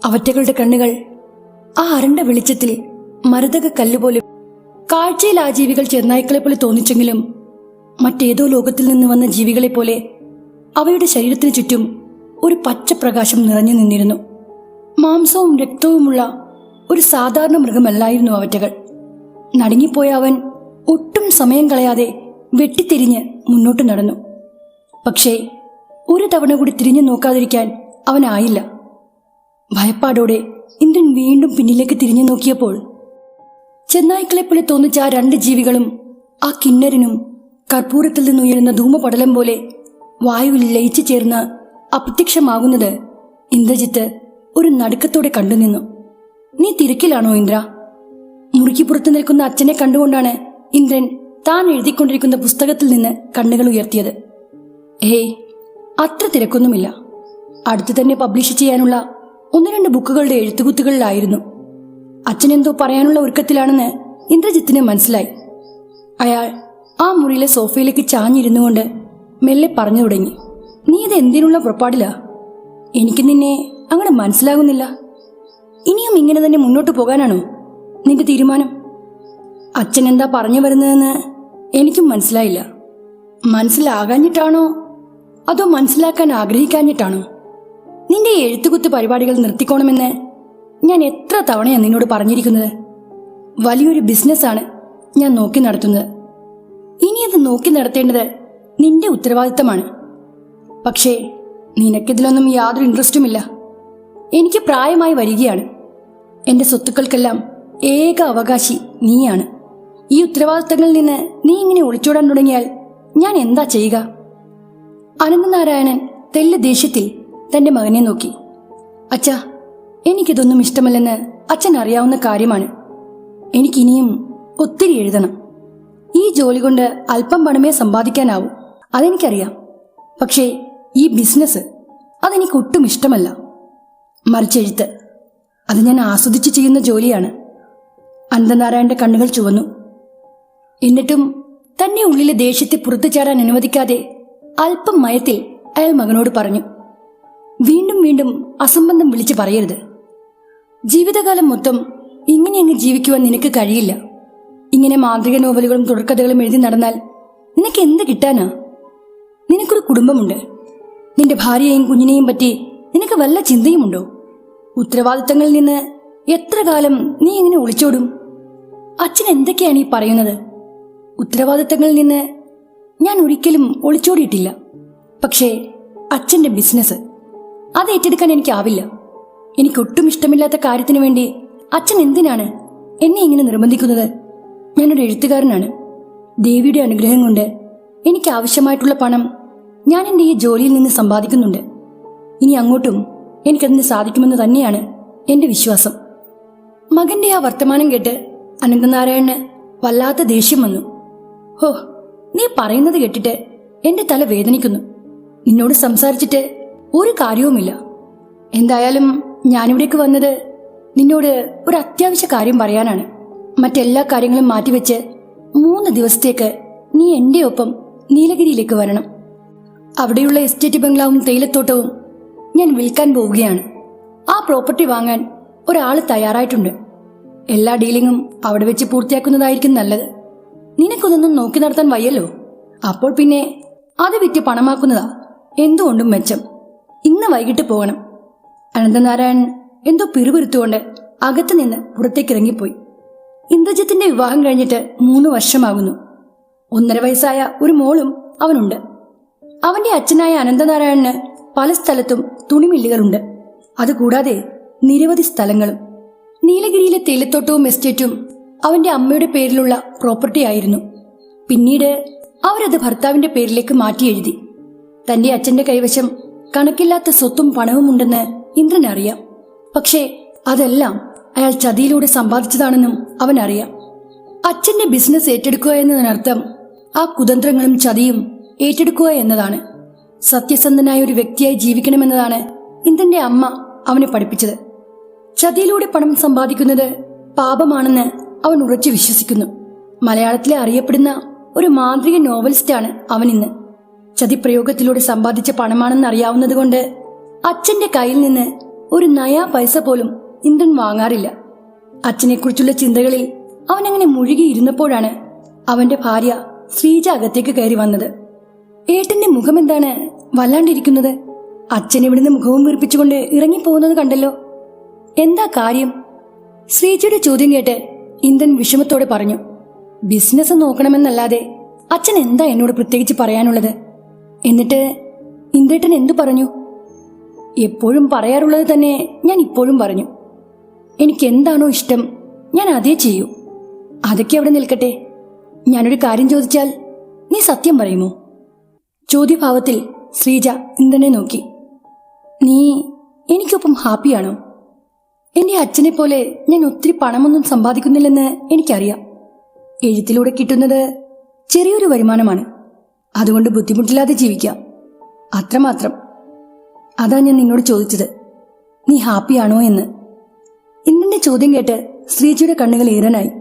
അവറ്റകളുടെ കണ്ണുകൾ ആ അരണ്ട വെളിച്ചത്തിൽ മരതക കല്ലുപോലെ. കാഴ്ചയിൽ ആ ജീവികൾ ചെന്നായ്ക്കളെ പോലെ തോന്നിച്ചെങ്കിലും മറ്റേതോ ലോകത്തിൽ നിന്ന് വന്ന ജീവികളെ പോലെ അവയുടെ ശരീരത്തിന് ചുറ്റും ഒരു പച്ചപ്രകാശം നിറഞ്ഞു നിന്നിരുന്നു. മാംസവും രക്തവുമുള്ള ഒരു സാധാരണ മൃഗമല്ലായിരുന്നു അവറ്റകൾ. നടുങ്ങിപ്പോയ അവൻ ഒട്ടും സമയം കളയാതെ വെട്ടിത്തിരിഞ്ഞ് മുന്നോട്ട് നടന്നു. പക്ഷേ ഒരു തവണ കൂടി തിരിഞ്ഞു നോക്കാതിരിക്കാൻ അവനായില്ല. ഭയപ്പാടോടെ ഇന്ദ്രൻ വീണ്ടും പിന്നിലേക്ക് തിരിഞ്ഞു നോക്കിയപ്പോൾ ചെന്നായ്ക്കളെപ്പോലെ തോന്നിച്ച ആ 2 ജീവികളും ആ കിന്നരനും കർപ്പൂരത്തിൽ നിന്നുയരുന്ന ധൂമപടലം പോലെ വായുവിൽ ലയിച്ചു ചേർന്ന് അപ്രത്യക്ഷമാകുന്നത് ഇന്ദ്രജിത്ത് ഒരു നടുക്കത്തോടെ കണ്ടുനിന്നു. നീ തിരക്കിലാണോ ഇന്ദ്ര? മുറിക്കുപുറത്ത് നിൽക്കുന്ന അച്ഛനെ കണ്ടുകൊണ്ടാണ് ഇന്ദ്രൻ താൻ എഴുതിക്കൊണ്ടിരിക്കുന്ന പുസ്തകത്തിൽ നിന്ന് കണ്ണുകൾ ഉയർത്തിയത്. ഏയ്, അത്ര തിരക്കൊന്നുമില്ല. അടുത്തു തന്നെ പബ്ലിഷ് ചെയ്യാനുള്ള 1-2 ബുക്കുകളുടെ എഴുത്തുകുത്തുകളിലായിരുന്നു. അച്ഛനെന്തോ പറയാനുള്ള ഒരുക്കത്തിലാണെന്ന് ഇന്ദ്രജിത്തിന് മനസ്സിലായി. അയാൾ ആ മുറിയിലെ സോഫയിലേക്ക് ചാഞ്ഞിരുന്നു കൊണ്ട് മെല്ലെ പറഞ്ഞു തുടങ്ങി. നീ ഇത് എന്തിനുള്ള പുറപ്പാടിലാ? എനിക്ക് നിന്നെ അങ്ങനെ മനസ്സിലാകുന്നില്ല. ഇനിയും ഇങ്ങനെ തന്നെ മുന്നോട്ട് പോകാനാണോ നിന്റെ തീരുമാനം? അച്ഛൻ എന്താ പറഞ്ഞു വരുന്നതെന്ന് എനിക്കും മനസ്സിലായില്ല. മനസ്സിലാകാഞ്ഞിട്ടാണോ അതോ മനസ്സിലാക്കാൻ ആഗ്രഹിക്കാഞ്ഞിട്ടാണോ നിന്റെ എഴുത്തുകുത്ത് പരിപാടികൾ നിർത്തിക്കോണമെന്ന് ഞാൻ എത്ര തവണയാണ് നിന്നോട് പറഞ്ഞിരിക്കുന്നത്? വലിയൊരു ബിസിനസ്സാണ് ഞാൻ നോക്കി നടത്തുന്നത്. ഇനി അത് നോക്കി നടത്തേണ്ടത് നിന്റെ ഉത്തരവാദിത്തമാണ്. പക്ഷേ നിനക്കിതിലൊന്നും യാതൊരു ഇൻട്രസ്റ്റുമില്ല. എനിക്ക് പ്രായമായി വരികയാണ്. എന്റെ സ്വത്തുക്കൾക്കെല്ലാം ഏക അവകാശി നീയാണ്. ഈ ഉത്തരവാദിത്തങ്ങളിൽ നിന്ന് നീ ഇങ്ങനെ ഒളിച്ചോടാൻ തുടങ്ങിയാൽ ഞാൻ എന്താ ചെയ്യുക? അനന്തനാരായണൻ തെല്ല് ദേഷ്യത്തിൽ തന്റെ മകനെ നോക്കി. അച്ഛാ, എനിക്കിതൊന്നും ഇഷ്ടമല്ലെന്ന് അച്ഛൻ അറിയാവുന്ന കാര്യമാണ്. എനിക്കിനിയും ഒത്തിരി എഴുതണം. ഈ ജോലി കൊണ്ട് അല്പം പണമേ സമ്പാദിക്കാനാവൂ, അതെനിക്കറിയാം. പക്ഷേ ഈ ബിസിനസ് അതെനിക്ക് ഒട്ടും ഇഷ്ടമല്ല. മറിച്ച് എഴുത്ത്, അത് ഞാൻ ആസ്വദിച്ച് ചെയ്യുന്ന ജോലിയാണ്. അനന്തനാരായണന്റെ കണ്ണുകൾ ചുവന്നു. എന്നിട്ടും തന്നെ ഉള്ളിലെ ദേഷ്യത്തെ പുറത്തു ചാടാൻ അനുവദിക്കാതെ അല്പം മയത്തിൽ അയാൾ മകനോട് പറഞ്ഞു, വീണ്ടും വീണ്ടും അസംബന്ധം വിളിച്ചു പറയരുത്. ജീവിതകാലം മൊത്തം ഇങ്ങനെ അങ്ങ് ജീവിക്കുവാൻ നിനക്ക് കഴിയില്ല. ഇങ്ങനെ മാന്ത്രിക നോവലുകളും തുടർക്കഥകളും എഴുതി നടന്നാൽ നിനക്ക് എന്ത് കിട്ടാനാ? നിനക്കൊരു കുടുംബമുണ്ട്. നിന്റെ ഭാര്യയെയും കുഞ്ഞിനെയും പറ്റി നിനക്ക് വല്ല ചിന്തയുമുണ്ടോ? ഉത്തരവാദിത്തങ്ങളിൽ നിന്ന് എത്ര കാലം നീ എങ്ങനെ ഒളിച്ചോടും? അച്ഛൻ എന്തൊക്കെയാണ് ഈ പറയുന്നത്? ഉത്തരവാദിത്തങ്ങളിൽ നിന്ന് ഞാൻ ഒരിക്കലും ഒളിച്ചോടിയിട്ടില്ല. പക്ഷേ അച്ഛന്റെ ബിസിനസ് അത് ഏറ്റെടുക്കാൻ എനിക്കാവില്ല. എനിക്കൊട്ടും ഇഷ്ടമില്ലാത്ത കാര്യത്തിനു വേണ്ടി അച്ഛൻ എന്തിനാണ് എന്നെ ഇങ്ങനെ നിർബന്ധിക്കുന്നത്? ഞാനൊരു എഴുത്തുകാരനാണ്. ദേവിയുടെ അനുഗ്രഹം കൊണ്ട് എനിക്ക് ആവശ്യമായിട്ടുള്ള പണം ഞാൻ എൻ്റെ ഈ ജോലിയിൽ നിന്ന് സമ്പാദിക്കുന്നുണ്ട്. ഇനി അങ്ങോട്ടും എനിക്കതിന് സാധിക്കുമെന്ന് തന്നെയാണ് എൻ്റെ വിശ്വാസം. മകന്റെ ആ വർത്തമാനം കേട്ട് അനന്തനാരായണന് വല്ലാത്ത ദേഷ്യം വന്നു. ഹോ, നീ പറയുന്നത് കേട്ടിട്ട് എന്റെ തല വേദനിക്കുന്നു. നിന്നോട് സംസാരിച്ചിട്ട് ഒരു കാര്യവുമില്ല. എന്തായാലും ഞാനിവിടേക്ക് വന്നത് നിന്നോട് ഒരു അത്യാവശ്യ കാര്യം പറയാനാണ്. മറ്റെല്ലാ കാര്യങ്ങളും മാറ്റിവെച്ച് 3 ദിവസത്തേക്ക് നീ എൻ്റെ ഒപ്പം നീലഗിരിയിലേക്ക് വരണം. അവിടെയുള്ള എസ്റ്റേറ്റ് ബംഗ്ലാവും തേയിലത്തോട്ടവും ഞാൻ വിൽക്കാൻ പോവുകയാണ്. ആ പ്രോപ്പർട്ടി വാങ്ങാൻ ഒരാൾ തയ്യാറായിട്ടുണ്ട്. എല്ലാ ഡീലിങ്ങും അവിടെ വെച്ച് പൂർത്തിയാക്കുന്നതായിരിക്കും നല്ലത്. നിനക്കൊന്നും നോക്കി നടത്താൻ വയ്യല്ലോ. അപ്പോൾ പിന്നെ അത് വിറ്റ് പണമാക്കുന്നതാ എന്തുകൊണ്ടും മെച്ചം. ഇന്ന് വൈകിട്ട് പോകണം. അനന്തനാരായണൻ എന്തോ പിറുപിറുത്തുകൊണ്ട് അകത്തു നിന്ന് പുറത്തേക്ക് ഇറങ്ങിപ്പോയി. ഇന്ദ്രജിത്തിന്റെ വിവാഹം കഴിഞ്ഞിട്ട് 3 വർഷമാകുന്നു. 1.5 വയസ്സായ ഒരു മോളും അവനുണ്ട്. അവന്റെ അച്ഛനായ അനന്തനാരായണന് പല സ്ഥലത്തും തുണിമില്ലുകളുണ്ട്. അതുകൂടാതെ നിരവധി സ്ഥലങ്ങളും. നീലഗിരിയിലെ തേയിലത്തോട്ടവും എസ്റ്റേറ്റും അവന്റെ അമ്മയുടെ പേരിലുള്ള പ്രോപ്പർട്ടി ആയിരുന്നു. പിന്നീട് അവരത് ഭർത്താവിന്റെ പേരിലേക്ക് മാറ്റി എഴുതി. തന്റെ അച്ഛന്റെ കൈവശം കണക്കില്ലാത്ത സ്വത്തും പണവും ഉണ്ടെന്ന് ഇന്ദ്രൻ അറിയാം. പക്ഷേ അതെല്ലാം അയാൾ ചതിയിലൂടെ സമ്പാദിച്ചതാണെന്നും അവനറിയാം. അച്ഛന്റെ ബിസിനസ് ഏറ്റെടുക്കുക എന്നതിനർത്ഥം ആ കുതന്ത്രങ്ങളും ചതിയും ഏറ്റെടുക്കുക എന്നതാണ്. സത്യസന്ധനായ ഒരു വ്യക്തിയായി ജീവിക്കണമെന്നതാണ് ഇന്ദ്രന്റെ അമ്മ അവനെ പഠിപ്പിച്ചത്. ചതിയിലൂടെ പണം സമ്പാദിക്കുന്നത് പാപമാണെന്ന് അവൻ ഉറച്ചു വിശ്വസിക്കുന്നു. മലയാളത്തിലെ അറിയപ്പെടുന്ന ഒരു മാന്ത്രിക നോവലിസ്റ്റാണ് അവൻ ഇന്ന്. ചതിപ്രയോഗത്തിലൂടെ സമ്പാദിച്ച പണമാണെന്ന് അറിയാവുന്നതുകൊണ്ട് അച്ഛന്റെ കയ്യിൽ നിന്ന് ഒരു നയാ പൈസ പോലും ഇന്ദ്രൻ വാങ്ങാറില്ല. അച്ഛനെക്കുറിച്ചുള്ള ചിന്തകളിൽ അവനങ്ങനെ മുഴുകിയിരുന്നപ്പോഴാണ് അവന്റെ ഭാര്യ ശ്രീജ അകത്തേക്ക് കയറി വന്നത്. ഏട്ടന്റെ മുഖം എന്താണ് വല്ലാണ്ടിരിക്കുന്നത്? അച്ഛൻ ഇവിടുന്ന് മുഖവും വീർപ്പിച്ചുകൊണ്ട് ഇറങ്ങിപ്പോകുന്നത് കണ്ടല്ലോ. എന്താ കാര്യം? ശ്രീജയുടെ ചോദ്യം കേട്ട് ഇന്ദ്രൻ വിഷമത്തോടെ പറഞ്ഞു, ബിസിനസ് നോക്കണമെന്നല്ലാതെ അച്ഛൻ എന്താ എന്നോട് പ്രത്യേകിച്ച് പറയാനുള്ളത്? എന്നിട്ട് ഇന്ദ്രേട്ടൻ എന്തു പറഞ്ഞു? എപ്പോഴും പറയാറുള്ളത് തന്നെ ഞാൻ ഇപ്പോഴും പറഞ്ഞു. എനിക്ക് എന്താണോ ഇഷ്ടം ഞാൻ അതേ ചെയ്യൂ. അതൊക്കെ അവിടെ നിൽക്കട്ടെ. ഞാനൊരു കാര്യം ചോദിച്ചാൽ നീ സത്യം പറയുമോ? ചോദ്യഭാവത്തിൽ ശ്രീജ ഇന്ദ്രനെ നോക്കി. നീ എനിക്കൊപ്പം ഹാപ്പിയാണോ? എന്റെ അച്ഛനെ പോലെ ഞാൻ ഒത്തിരി പണമൊന്നും സമ്പാദിക്കുന്നില്ലെന്ന് എനിക്കറിയാം. എഴുത്തിലൂടെ കിട്ടുന്നത് ചെറിയൊരു വരുമാനമാണ്. അതുകൊണ്ട് ബുദ്ധിമുട്ടില്ലാതെ ജീവിക്കാം, അത്രമാത്രം. അതാ ഞാൻ നിന്നോട് ചോദിച്ചത്, നീ ഹാപ്പിയാണോ എന്ന്. ഇന്ദ്രന്റെ ചോദ്യം കേട്ട് ശ്രീജിയുടെ കണ്ണുകൾ ഈറനായി.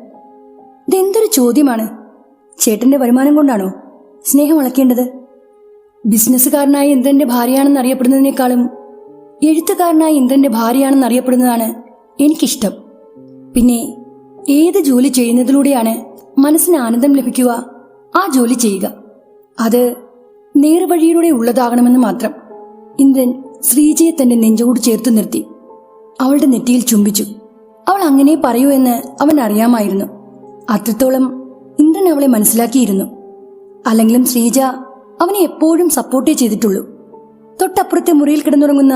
ഇതെന്തൊരു ചോദ്യമാണ്? ചേട്ടന്റെ വരുമാനം കൊണ്ടാണോ സ്നേഹം അളക്കേണ്ടത്? ബിസിനസ്സുകാരനായ ഇന്ദ്രന്റെ ഭാര്യയാണെന്ന് അറിയപ്പെടുന്നതിനേക്കാളും എഴുത്തുകാരനായ ഇന്ദ്രന്റെ ഭാര്യയാണെന്ന് അറിയപ്പെടുന്നതാണ് എനിക്കിഷ്ടം. പിന്നെ ഏത് ജോലി ചെയ്യുന്നതിലൂടെയാണ് മനസ്സിന് ആനന്ദം ലഭിക്കുക, ആ ജോലി ചെയ്യുക. അത് നേർവഴിയിലൂടെ ഉള്ളതാകണമെന്ന് മാത്രം. ഇന്ദ്രൻ ശ്രീജയെ തന്റെ നെഞ്ചോട് ചേർത്ത് നിർത്തി അവളുടെ നെറ്റിയിൽ ചുംബിച്ചു. അവൾ അങ്ങനെ പറയൂ എന്ന് അവൻ അറിയാമായിരുന്നു. അത്രത്തോളം ഇന്ദ്രൻ അവളെ മനസ്സിലാക്കിയിരുന്നു. അല്ലെങ്കിലും ശ്രീജ അവനെ എപ്പോഴും സപ്പോർട്ടേ ചെയ്തിട്ടുള്ളൂ. തൊട്ടപ്പുറത്തെ മുറിയിൽ കിടന്നുറങ്ങുന്ന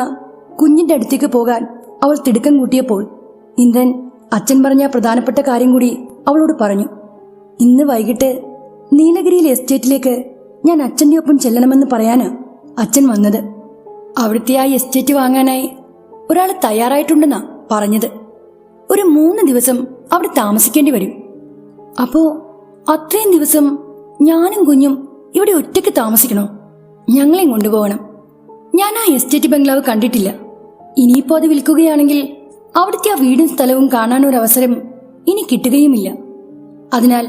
കുഞ്ഞിന്റെ അടുത്തേക്ക് പോകാൻ അവൾ തിടുക്കം കൂട്ടിയപ്പോൾ ഇന്ദ്രൻ അച്ഛൻ പറഞ്ഞ പ്രധാനപ്പെട്ട കാര്യം കൂടി അവളോട് പറഞ്ഞു. ഇന്ന് വൈകിട്ട് നീലഗിരിയിലെ എസ്റ്റേറ്റിലേക്ക് ഞാൻ അച്ഛൻ്റെ ഒപ്പം ചെല്ലണമെന്ന് പറയാനാ അച്ഛൻ വന്നത്. അവിടുത്തെ ആ എസ്റ്റേറ്റ് വാങ്ങാനായി ഒരാൾ തയ്യാറായിട്ടുണ്ടെന്നാ പറഞ്ഞത്. ഒരു 3 ദിവസം അവിടെ താമസിക്കേണ്ടി വരും. അപ്പോ അത്രയും ദിവസം ഞാനും കുഞ്ഞും ഇവിടെ ഒറ്റയ്ക്ക് താമസിക്കണോ? ഞങ്ങളെയും കൊണ്ടുപോകണം. ഞാൻ ആ എസ്റ്റേറ്റ് ബംഗ്ലാവ് കണ്ടിട്ടില്ല. ഇനിയിപ്പോ അത് വിൽക്കുകയാണെങ്കിൽ അവിടുത്തെ ആ വീടും സ്ഥലവും കാണാനൊരവസരം ഇനി കിട്ടുകയുമില്ല. അതിനാൽ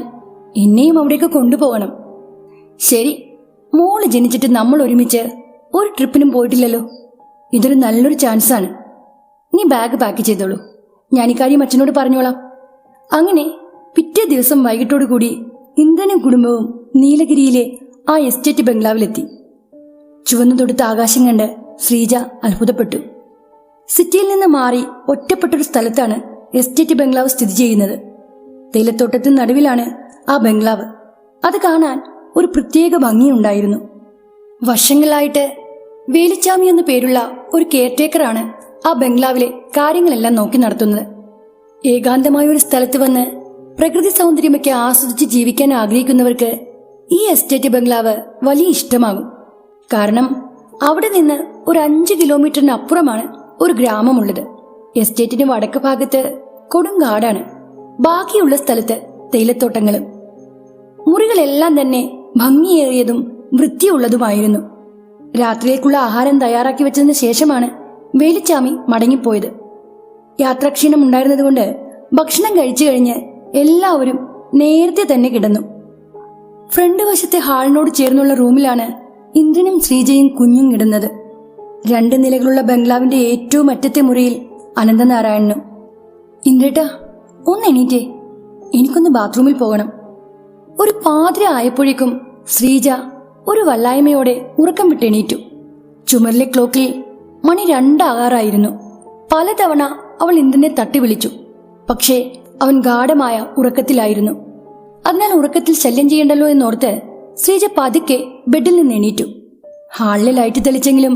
എന്നെയും അവിടേക്ക് കൊണ്ടുപോകണം. ശരി, മോള് ജനിച്ചിട്ട് നമ്മൾ ഒരുമിച്ച് ഒരു ട്രിപ്പിനും പോയിട്ടില്ലല്ലോ. ഇതൊരു നല്ലൊരു ചാൻസാണ്. നീ ബാഗ് പാക്ക് ചെയ്തോളൂ. ഞാൻ ഇക്കാര്യം അച്ഛനോട് പറഞ്ഞോളാം. അങ്ങനെ പിറ്റേ ദിവസം വൈകിട്ടോടുകൂടി ഇന്ദ്രനും കുടുംബവും നീലഗിരിയിലെ ആ എസ്റ്റേറ്റ് ബംഗ്ലാവിലെത്തി. ചുവന്നു തൊടുത്ത ആകാശം കണ്ട് ശ്രീജ അത്ഭുതപ്പെട്ടു. സിറ്റിയിൽ നിന്ന് മാറി ഒറ്റപ്പെട്ടൊരു സ്ഥലത്താണ് എസ്റ്റേറ്റ് ബംഗ്ലാവ് സ്ഥിതി ചെയ്യുന്നത്. തേയിലത്തോട്ടത്തിന് നടുവിലാണ് ആ ബംഗ്ലാവ്. അത് കാണാൻ ഒരു പ്രത്യേക ഭംഗിയുണ്ടായിരുന്നു. വർഷങ്ങളായിട്ട് വേലിച്ചാമി എന്നു പേരുള്ള ഒരു കെയർടേക്കറാണ് ആ ബംഗ്ലാവിലെ കാര്യങ്ങളെല്ലാം നോക്കി നടത്തുന്നത്. ഏകാന്തമായ ഒരു സ്ഥലത്ത് വന്ന് പ്രകൃതി സൗന്ദര്യമൊക്കെ ആസ്വദിച്ച് ജീവിക്കാൻ ആഗ്രഹിക്കുന്നവർക്ക് ഈ എസ്റ്റേറ്റ് ബംഗ്ലാവ് വലിയ ഇഷ്ടമാകും. കാരണം അവിടെ നിന്ന് ഒരു 5 കിലോമീറ്ററിന് അപ്പുറമാണ് ഒരു ഗ്രാമമുള്ളത്. എസ്റ്റേറ്റിന് വടക്ക് ഭാഗത്ത് കൊടുങ്കാടാണ്. ബാക്കിയുള്ള സ്ഥലത്ത് തേയിലത്തോട്ടങ്ങളും. മുറികളെല്ലാം തന്നെ ഭംഗിയേറിയതും വൃത്തിയുള്ളതുമായിരുന്നു. രാത്രിയിലേക്കുള്ള ആഹാരം തയ്യാറാക്കി വെച്ചതിന് ശേഷമാണ് വേലിച്ചാമി മടങ്ങിപ്പോയത്. യാത്രാക്ഷീണം ഉണ്ടായിരുന്നതുകൊണ്ട് ഭക്ഷണം കഴിച്ചു കഴിഞ്ഞ് എല്ലാവരും നേരത്തെ തന്നെ കിടന്നു. ഫ്രണ്ട് വശത്തെ ഹാളിനോട് ചേർന്നുള്ള റൂമിലാണ് ഇന്ദ്രനും ശ്രീജയും കുഞ്ഞും കിടന്നത്. 2 നിലകളുള്ള ബംഗ്ലാവിന്റെ ഏറ്റവും അറ്റത്തെ മുറിയിൽ അനന്തനാരായണനും. ഇന്ദ്രേട്ടാ, ഒന്ന് എണീറ്റേ, എനിക്കൊന്ന് ബാത്റൂമിൽ പോകണം. ഒരു പാതിര ആയപ്പോഴേക്കും ശ്രീജ ഒരു വല്ലായ്മയോടെ ഉറക്കം വിട്ടെണീറ്റു. ചുമരിലെ ക്ലോക്കിൽ മണി 2 ആകാറായിരുന്നു. പലതവണ അവൾ ഇന്ദ്രനെ തട്ടി വിളിച്ചു. പക്ഷേ അവൻ ഗാഢമായ ഉറക്കത്തിലായിരുന്നു. അതിനാൽ ഉറക്കത്തിൽ ശല്യം ചെയ്യണ്ടല്ലോ എന്നോർത്ത് ശ്രീജ പതുക്കെ ബെഡിൽ നിന്ന് എണീറ്റു. ഹാളിലെ ലൈറ്റ് തെളിച്ചെങ്കിലും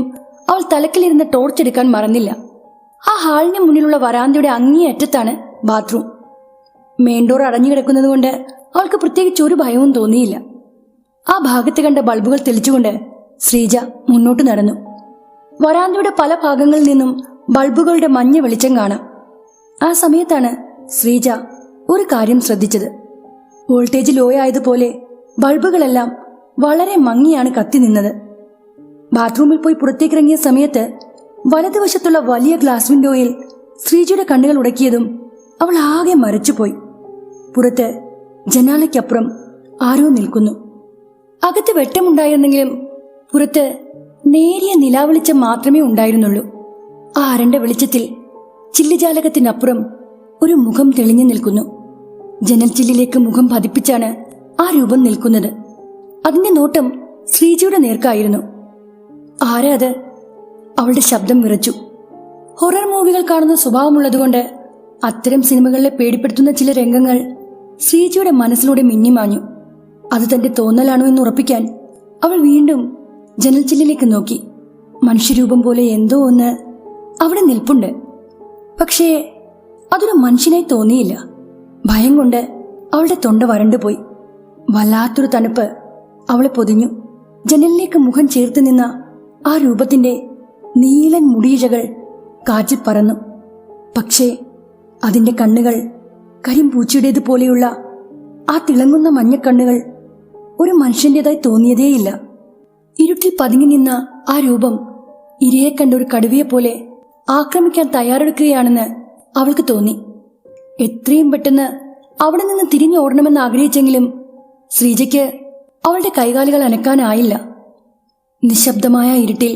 അവൾ തലക്കിലിരുന്ന് ടോർച്ച് എടുക്കാൻ മറന്നില്ല. ആ ഹാളിന് മുന്നിലുള്ള വരാന്തയുടെ അങ്ങേയറ്റത്താണ് ബാത്റൂം. മെയിൻ ഡോർ അടഞ്ഞു കിടക്കുന്നത് കൊണ്ട് അവൾക്ക് പ്രത്യേകിച്ച് ഒരു ഭയവും തോന്നിയില്ല. ആ ഭാഗത്ത് കണ്ട ബൾബുകൾ തെളിച്ചുകൊണ്ട് ശ്രീജ മുന്നോട്ട് നടന്നു. വരാന്തയുടെ പല ഭാഗങ്ങളിൽ നിന്നും ബൾബുകളുടെ മഞ്ഞ വെളിച്ചം കാണാം. ആ സമയത്താണ് ശ്രീജ ഒരു കാര്യം ശ്രദ്ധിച്ചത്. വോൾട്ടേജ് ലോ ആയതുപോലെ ബൾബുകളെല്ലാം വളരെ മങ്ങിയാണ് കത്തി നിന്നത്. ബാത്റൂമിൽ പോയി പുറത്തേക്കിറങ്ങിയ സമയത്ത് വലതുവശത്തുള്ള വലിയ ഗ്ലാസ് വിൻഡോയിൽ ശ്രീജയുടെ കണ്ണുകൾ ഉടക്കിയതും അവൾ ആകെ മരച്ചുപോയി. പുറത്ത് ജനാലയ്ക്കപ്പുറം ആരോ നിൽക്കുന്നു. അകത്ത് വെട്ടമുണ്ടായിരുന്നെങ്കിലും പുറത്ത് നേരിയ നിലാവെളിച്ചം മാത്രമേ ഉണ്ടായിരുന്നുള്ളൂ. ആ അരണ്ട വെളിച്ചത്തിൽ ചില്ലുജാലകത്തിനപ്പുറം ഒരു മുഖം തെളിഞ്ഞു നിൽക്കുന്നു. ജനൽ ചില്ലിലേക്ക് മുഖം പതിപ്പിച്ചാണ് ആ രൂപം നിൽക്കുന്നത്. അതിന്റെ നോട്ടം ശ്രീജയുടെ നേർക്കായിരുന്നു. ആരാ അത്? അവളുടെ ശബ്ദം വിറച്ചു. ഹൊറർ മൂവികൾ കാണുന്ന സ്വഭാവമുള്ളതുകൊണ്ട് അത്തരം സിനിമകളിലെ പേടിപ്പെടുത്തുന്ന ചില രംഗങ്ങൾ ശ്രീജയുടെ മനസ്സിലൂടെ മിന്നിമാഞ്ഞു. അത് തന്റെ തോന്നലാണോ എന്ന് ഉറപ്പിക്കാൻ അവൾ വീണ്ടും ജനൽ ചില്ലിലേക്ക് നോക്കി. മനുഷ്യരൂപം പോലെ എന്തോ ഒന്ന് അവിടെ നിൽപ്പുണ്ട്. പക്ഷേ അതൊരു മനുഷ്യനായി തോന്നിയില്ല. ഭയം കൊണ്ട് അവളുടെ തൊണ്ട വരണ്ടുപോയി. വല്ലാത്തൊരു തണുപ്പ് അവളെ പൊതിഞ്ഞു. ജനലിലേക്ക് മുഖം ചേർത്ത് നിന്ന ആ രൂപത്തിന്റെ നീലൻ മുടിയിഴകൾ കാറ്റിൽ പറന്നു. പക്ഷേ അതിന്റെ കണ്ണുകൾ കരിമ്പൂച്ചയുടേതുപോലെയുള്ള ആ തിളങ്ങുന്ന മഞ്ഞക്കണ്ണുകൾ ഒരു മനുഷ്യന്റേതായി തോന്നിയതേയില്ല. ഇരുട്ടിൽ പതുങ്ങി നിന്ന ആ രൂപം ഇരയെ കണ്ട ഒരു കടുവയെപ്പോലെ ആക്രമിക്കാൻ തയ്യാറെടുക്കുകയാണെന്ന് അവൾക്ക് തോന്നി. എത്രയും പെട്ടെന്ന് അവിടെ നിന്ന് തിരിഞ്ഞോടണമെന്ന് ആഗ്രഹിച്ചെങ്കിലും ശ്രീജയ്ക്ക് അവളുടെ കൈകാലുകൾ അനക്കാനായില്ല. നിശബ്ദമായ ഇരുട്ടിൽ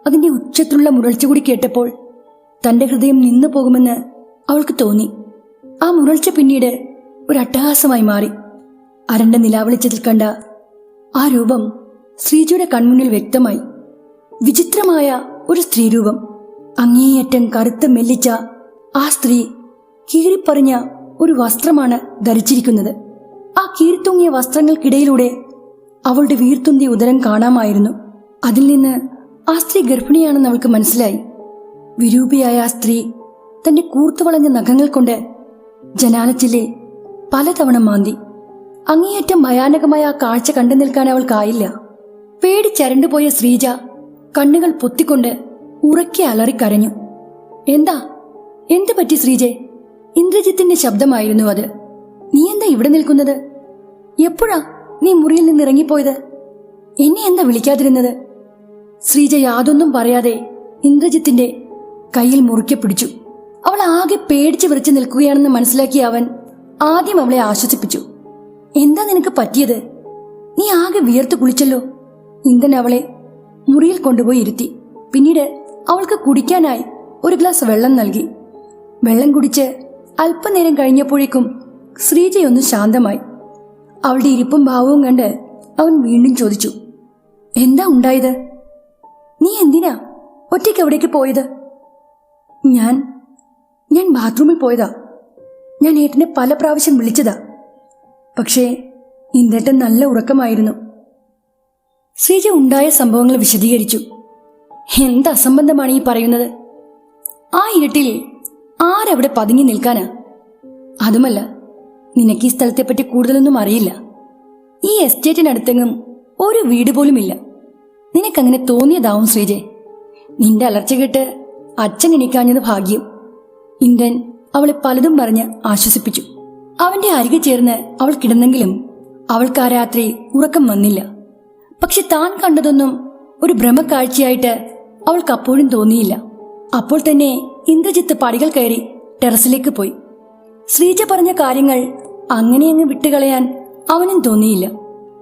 അതിന്റെ ഉച്ചത്തിലുള്ള മുരൾച്ച കൂടി കേട്ടപ്പോൾ തന്റെ ഹൃദയം നിന്നു പോകുമെന്ന് അവൾക്ക് തോന്നി. ആ മുരൾച്ച പിന്നീട് ഒരു അട്ടഹാസമായി മാറി. അരണ്ട നിലാവെളിച്ചത്തിൽ കണ്ട ആ രൂപം ശ്രീജയുടെ കൺമുന്നിൽ വ്യക്തമായി. വിചിത്രമായ ഒരു സ്ത്രീരൂപം. അങ്ങേയറ്റം കറുത്ത മെല്ലിച്ച ആ സ്ത്രീ കീറിപ്പറിഞ്ഞ ഒരു വസ്ത്രമാണ് ധരിച്ചിരിക്കുന്നത്. ആ കീറിത്തൂങ്ങിയ വസ്ത്രങ്ങൾക്കിടയിലൂടെ അവളുടെ വീർത്തുന്തിയ ഉദരം കാണാമായിരുന്നു. അതിൽ നിന്ന് ആ സ്ത്രീ ഗർഭിണിയാണെന്ന് അവൾക്ക് മനസ്സിലായി. വിരൂപിയായ ആ സ്ത്രീ തന്റെ കൂർത്തുവളഞ്ഞ നഖങ്ങൾ കൊണ്ട് ജനാലച്ചില്ലിൽ പലതവണ മാന്തി. അങ്ങേയറ്റം ഭയാനകമായ ആ കാഴ്ച കണ്ടു നിൽക്കാൻ അവൾക്കായില്ല. പേടിച്ചരണ്ടുപോയ ശ്രീജ കണ്ണുകൾ പൊത്തിക്കൊണ്ട് ഉറക്കെ അലറിക്കരഞ്ഞു. എന്താ, എന്തു പറ്റി ശ്രീജെ? ഇന്ദ്രജിത്തിന്റെ ശബ്ദമായിരുന്നു അത്. നീ എന്താ ഇവിടെ നിൽക്കുന്നത്? എപ്പോഴാ നീ മുറിയിൽ നിന്ന് ഇറങ്ങിപ്പോയത്? എന്നെ എന്താ വിളിക്കാതിരുന്നത്? ശ്രീജ യാതൊന്നും പറയാതെ ഇന്ദ്രജിത്തിന്റെ കയ്യിൽ മുറുക്കെ പിടിച്ചു. അവൾ ആകെ പേടിച്ച് വിറച്ചു നിൽക്കുകയാണെന്ന് മനസ്സിലാക്കിയ അവൻ ആദ്യം അവളെ ആശ്വസിപ്പിച്ചു. എന്താ നിനക്ക് പറ്റിയത്? നീ ആകെ വിയർത്ത് കുളിച്ചല്ലോ. ഇന്ദ്രൻ അവളെ മുറിയിൽ കൊണ്ടുപോയി ഇരുത്തി. പിന്നീട് അവൾക്ക് കുടിക്കാനായി ഒരു ഗ്ലാസ് വെള്ളം നൽകി. വെള്ളം കുടിച്ച് അല്പനേരം കഴിഞ്ഞപ്പോഴേക്കും ശ്രീജയൊന്ന് ശാന്തമായി. അവളുടെ ഇരിപ്പും ഭാവവും കണ്ട് അവൻ വീണ്ടും ചോദിച്ചു, എന്താ ഉണ്ടായത്? നീ എന്തിനാ ഒറ്റയ്ക്ക് എവിടേക്ക് പോയത്? ഞാൻ ബാത്റൂമിൽ പോയതാ. ഞാൻ ഏട്ടനെ പല പ്രാവശ്യം വിളിച്ചതാ. പക്ഷേ ഇന്ദ്രേട്ടൻ നല്ല ഉറക്കമായിരുന്നു. ശ്രീജ ഉണ്ടായ സംഭവങ്ങൾ വിശദീകരിച്ചു. എന്ത് അസംബന്ധമാണ് ഈ പറയുന്നത്? ആ ഇരുട്ടിൽ ആരവിടെ പതുങ്ങി നിൽക്കാനാ? അതുമല്ല, നിനക്ക് ഈ സ്ഥലത്തെപ്പറ്റി കൂടുതലൊന്നും അറിയില്ല. ഈ എസ്റ്റേറ്റിനടുത്തെങ്ങും ഒരു വീട് പോലുമില്ല. നിനക്കങ്ങനെ തോന്നിയതാവും ശ്രീജെ. നിന്റെ അലർച്ച കേട്ട് അച്ഛൻ എണീക്കാഞ്ഞത് ഭാഗ്യം. ഇന്ദ്രൻ അവളെ പലതും പറഞ്ഞ് ആശ്വസിപ്പിച്ചു. അവന്റെ അരികെ ചേർന്ന് അവൾ കിടന്നെങ്കിലും അവൾക്ക് ആ രാത്രി ഉറക്കം വന്നില്ല. പക്ഷെ താൻ കണ്ടതൊന്നും ഒരു ഭ്രമക്കാഴ്ചയായിട്ട് അവൾക്ക് അപ്പോഴും തോന്നിയില്ല. അപ്പോൾ തന്നെ ഇന്ദ്രജിത്ത് പടികൾ കയറി ടെറസിലേക്ക് പോയി. ശ്രീജ പറഞ്ഞ കാര്യങ്ങൾ അങ്ങനെയങ്ങ് വിട്ടുകളയാൻ അവനും തോന്നിയില്ല.